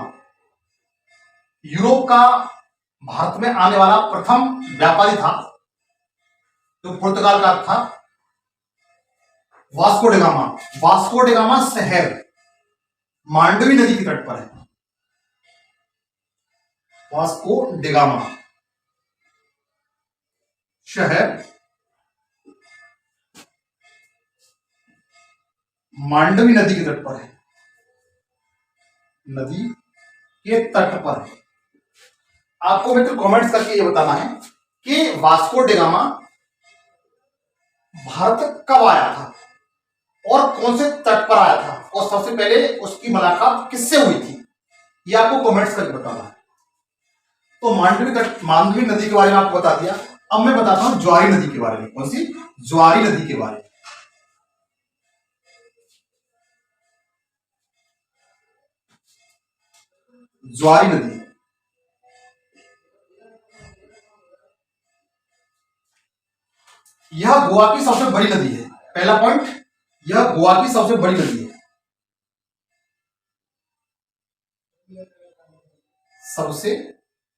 यूरोप का भारत में आने वाला प्रथम व्यापारी था जो पुर्तगाल का था, वास्को डिगामा। वास्को डिगामा शहर मांडवी नदी के तट पर है। वास्को डिगामा शहर मांडवी नदी के तट पर है, नदी के तट पर है। आपको मित्र कमेंट्स करके ये बताना है कि वास्को डिगामा भारत कब आया था और कौन से तट पर आया था और सबसे पहले उसकी मुलाकात किससे हुई थी, ये आपको कमेंट्स करके बताना है। तो मांडवी नदी के बारे में आपको बता दिया। अब मैं बताता हूं ज्वारी नदी के बारे में। कौन सी? ज्वारी नदी के बारे में। ज्वारी नदी यह गोवा की सबसे बड़ी नदी है। पहला पॉइंट, यह गोवा की सबसे बड़ी नदी है। सबसे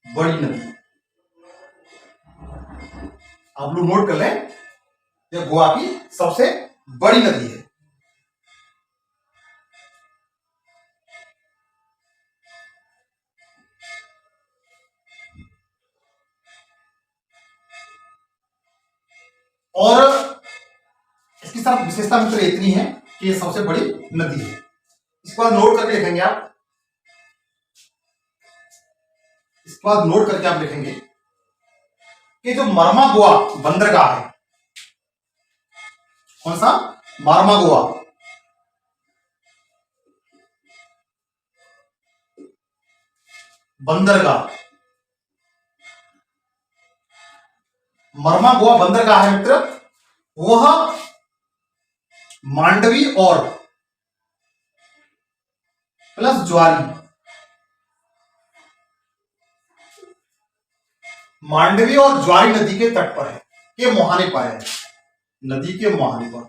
बड़ी नदी आप लोग नोट कर लें, यह गोवा की सबसे बड़ी नदी है। और इसकी साथ विशेषता मित्र इतनी है कि यह सबसे बड़ी नदी है। इसके बाद नोट करके लिखेंगे आप, इसके बाद नोट करके आप लिखेंगे कि जो मरमा गोवा बंदरगाह है, कौन सा? मारमा गोवा बंदरगाह। मरमा गोवा बंदरगाह है मित्र, वह मांडवी और प्लस ज्वारी, मांडवी और ज्वारी नदी के तट पर है, के मुहाने पर है, नदी के मुहाने पर।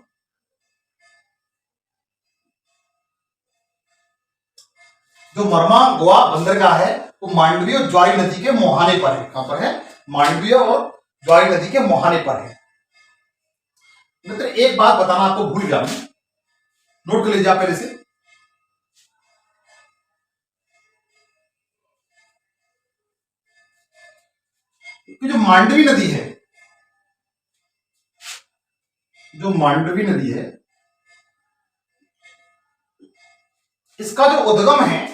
जो मरमा गोवा बंदरगाह है वो मांडवी और ज्वारी नदी के मुहाने पर है। कहां पर है? मांडवी और ज्वारी नदी के मुहाने पर है। मित्र एक बात बताना आपको भूल गया, नोट कर लीजिए आप पहले से। कि जो मांडवी नदी है, जो मांडवी नदी है, इसका जो उद्गम है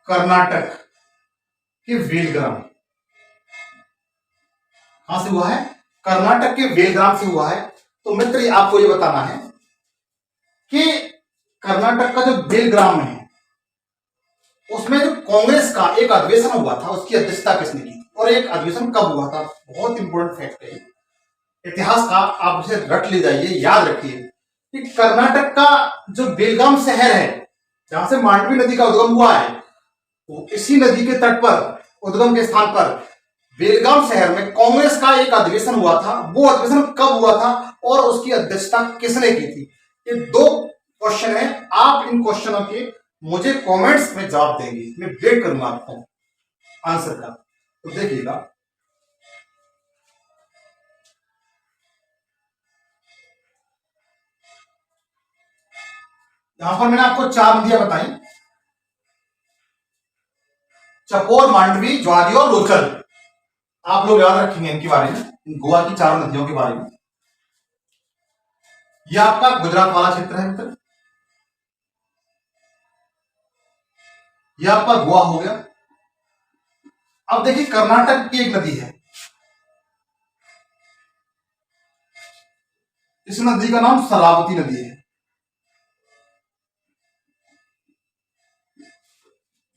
कर्नाटक के वेलग्राम। कहां से हुआ है? कर्नाटक के वेलग्राम से हुआ है। तो मित्र आपको ये बताना है कि कर्नाटक का जो बेलग्राम है उसमें जो कांग्रेस का एक अधिवेशन हुआ था उसकी अध्यक्षता किसने की और एक अधिवेशन कब हुआ था? बहुत इंपॉर्टेंट फैक्ट है इतिहास का, आप उसे रट ले जाइए, याद रखिए कि कर्नाटक का जो बेलगाम शहर है जहां से मांडवी नदी का उद्गम हुआ है, तो इसी नदी के तट पर उद्गम के स्थान पर बेलगाम शहर में कांग्रेस का एक अधिवेशन हुआ था। वो अधिवेशन कब हुआ था और उसकी अध्यक्षता किसने की थी? ये दो क्वेश्चन है, आप इन क्वेश्चनों के मुझे कमेंट्स में जवाब देंगे, मैं वेट करूंगा आपको आंसर का। तो देखिएगा, यहां पर मैंने आपको 4 नदियां बताई, चपोर, मांडवी, ज्वारी और लोचल। आप लोग याद रखेंगे इनके बारे में, गोवा की 4 नदियों के बारे में। यह आपका गुजरात वाला क्षेत्र है मित्र, यह आपका गोवा हो गया। अब देखिए कर्नाटक की एक नदी है, इस नदी का नाम शरावती नदी है।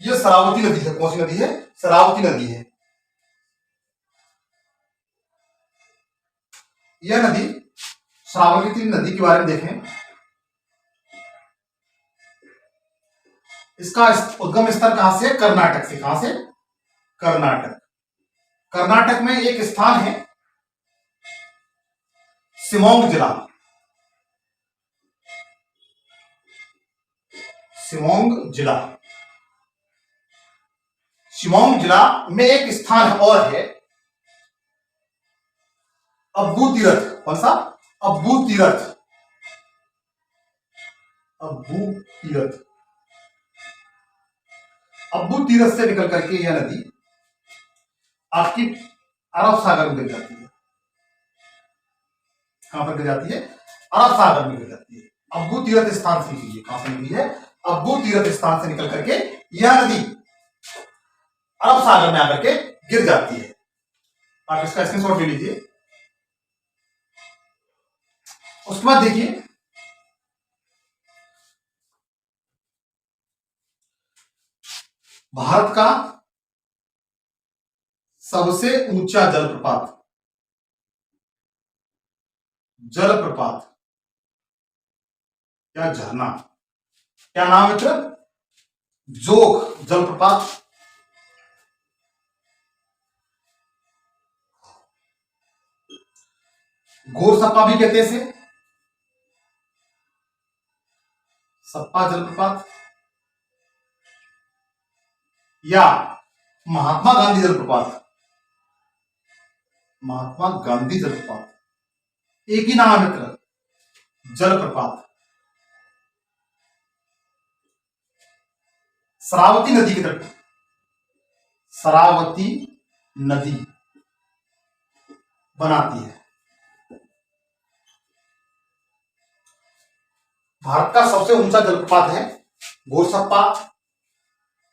यह शरावती नदी है। कौन सी नदी है? शरावती नदी है। यह नदी श्रावणी नदी के बारे में देखें। इसका उद्गम स्थल कहां से? कर्नाटक से। कहां से? कर्नाटक। कर्नाटक में एक स्थान है शिमोंग जिला। शिमोंग जिला, शिमोंग जिला में एक स्थान और है अब्बू तीर्थ। कौन सा? अब्बू तीर्थ। अब्बू तीर्थ। अब्बू तीर्थ से निकल करके यह नदी आपकी अरब सागर में गिर जाती है। कहां पर गिर जाती है? अरब सागर में गिर जाती है। अब्बू तीर्थ स्थान से निकली है। कहां से निकली है? अब्बू तीर्थ स्थान से निकल करके यह नदी अरब सागर में आकर के गिर जाती है। आप इसका स्क्रीनशॉट ले लीजिए। उसके बाद देखिए, भारत का सबसे ऊंचा जलप्रपात, जलप्रपात या झरना, क्या नाम है मित्र? जोग जलप्रपात। घोर सप्पा भी कहते हैं इसे, सप्पा जलप्रपात, या महात्मा गांधी जलप्रपात। महात्मा गांधी जलप्रपात एक ही नाम है मित्र, जलप्रपात। शरावती नदी की तरफ, शरावती नदी बनाती है। भारत का सबसे ऊंचा जलप्रपात है घोरसप्पा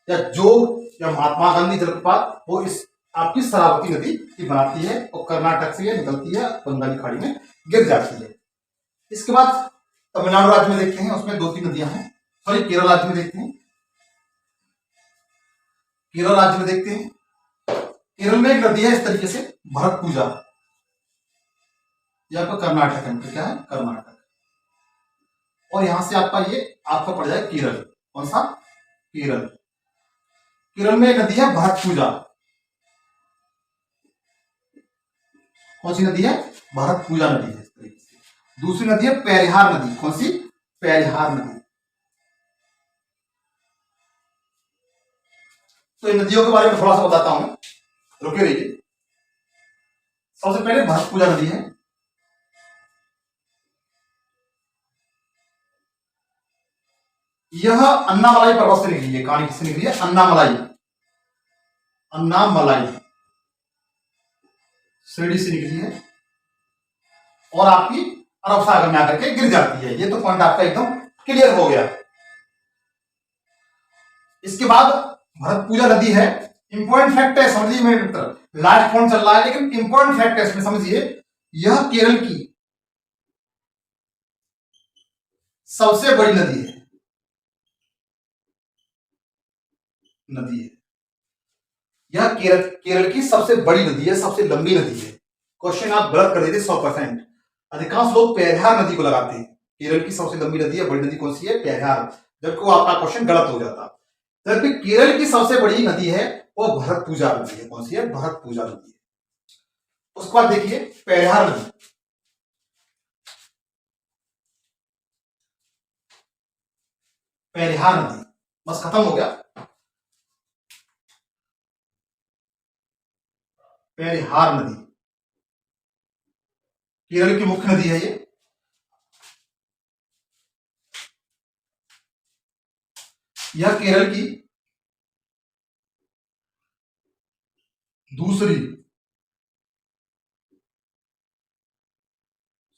या जोग या महात्मा गांधी जलप्रपात। वो इस आपकी शरावती नदी की बनाती है और कर्नाटक से ये निकलती है, बंगाली खाड़ी में गिर जाती है। इसके बाद तमिलनाडु राज्य में देखते हैं, उसमें 2-3 नदियां हैं। सॉरी, केरल राज्य में देखते हैं। केरल राज्य में देखते हैं, केरल में एक नदी है इस तरीके से, भरतपुजा। यह आपका कर्नाटक है। क्या है? कर्नाटक। और यहां से आपका ये आपका पड़ जाए केरल। कौन सा? केरल। केरल में एक नदी है भरतपुजा। कौन सी नदी है? भरतपुजा नदी है इस तरीके से। दूसरी नदी है पेरियार नदी। कौन सी? पेरियार नदी। तो इन नदियों के बारे में थोड़ा सा बताता हूं, रुके रहिए। सबसे पहले भरतपुजा नदी है। यह अन्नामलाई पर्वत से निकली है। कहानी किससे निकली है? अन्नामलाई। अन्नामलाई शिरडी से निकली है और आपकी अरब सागर में आकर के गिर जाती है। ये तो पॉइंट आपका एकदम क्लियर हो गया। इसके बाद भरतपुजा नदी है। इंपॉर्टेंट फैक्ट है, समझिए मेरे मित्र, लास्ट पॉइंट चल रहा है लेकिन इंपॉर्टेंट फैक्ट है इसमें, समझिए। यह केरल की सबसे बड़ी नदी है। नदी है यह केरल की सबसे बड़ी नदी है, सबसे लंबी नदी है। क्वेश्चन आप गलत कर देते 100%। अधिकांश लोग पेरियार नदी को लगाते हैं। केरल की सबसे लंबी नदी है, बड़ी नदी कौन सी है? पेरियार। जबकि वो आपका क्वेश्चन गलत हो जाता। जबकि केरल की सबसे बड़ी नदी है वो भरतपुजा नदी है। कौन सी है? भरतपुजा नदी है। उसके बाद देखिए पेरियार नदी। पेरियार नदी बस खत्म हो गया। पेरियार नदी केरल की मुख्य नदी है। यह केरल की दूसरी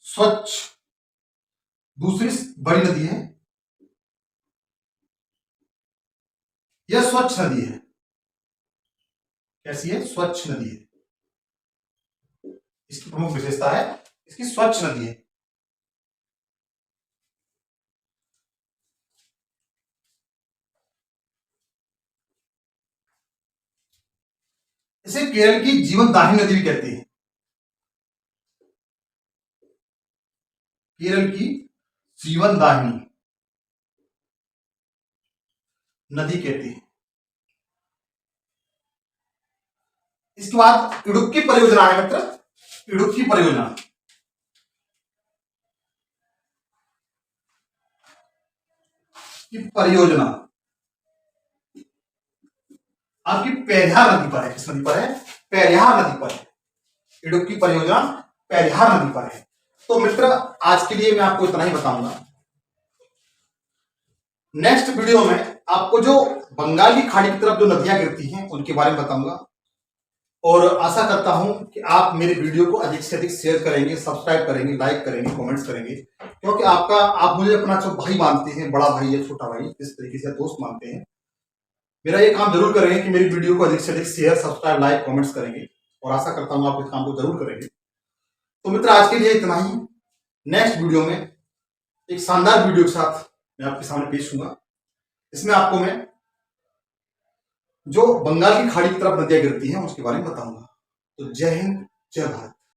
स्वच्छ दूसरी बड़ी नदी है। यह स्वच्छ नदी है। कैसी है? स्वच्छ नदी है। इसकी प्रमुख विशेषता है इसकी स्वच्छ नदी है। इसे केरल की जीवनदायिनी नदी भी कहते हैं। केरल की जीवन दाहिनी नदी कहती है। इसके बाद इडुक्की परियोजना है मित्र, इडुक्की परियोजना। की परियोजना आपकी पेरियार नदी पर है। किस नदी पर है? पेरियार नदी पर है। इडुक्की परियोजना पेरियार नदी पर है। तो मित्र आज के लिए मैं आपको इतना ही बताऊंगा। नेक्स्ट वीडियो में आपको जो बंगाल की खाड़ी की तरफ जो नदियां गिरती हैं उनके बारे में बताऊंगा, और आशा करता हूं कि आप मेरे वीडियो को अधिक से अधिक शेयर करेंगे, सब्सक्राइब करेंगे, लाइक करेंगे, कमेंट्स करेंगे, क्योंकि आप मुझे अपना जो भाई मानते हैं, बड़ा भाई या छोटा भाई, इस तरीके से दोस्त मानते हैं, मेरा ये काम जरूर करेंगे कि मेरी वीडियो को अधिक से अधिक शेयर, सब्सक्राइब, लाइक, कमेंट्स करेंगे, और आशा करता हूं आप इस काम को जरूर करेंगे। तो मित्र आज के लिए इतना ही। नेक्स्ट वीडियो में एक शानदार वीडियो के साथ मैं आपके सामने पेश हूंगा। इसमें आपको मैं जो बंगाल की खाड़ी की तरफ नदियां गिरती हैं उसके बारे में बताऊंगा। तो जय हिंद, जय भारत।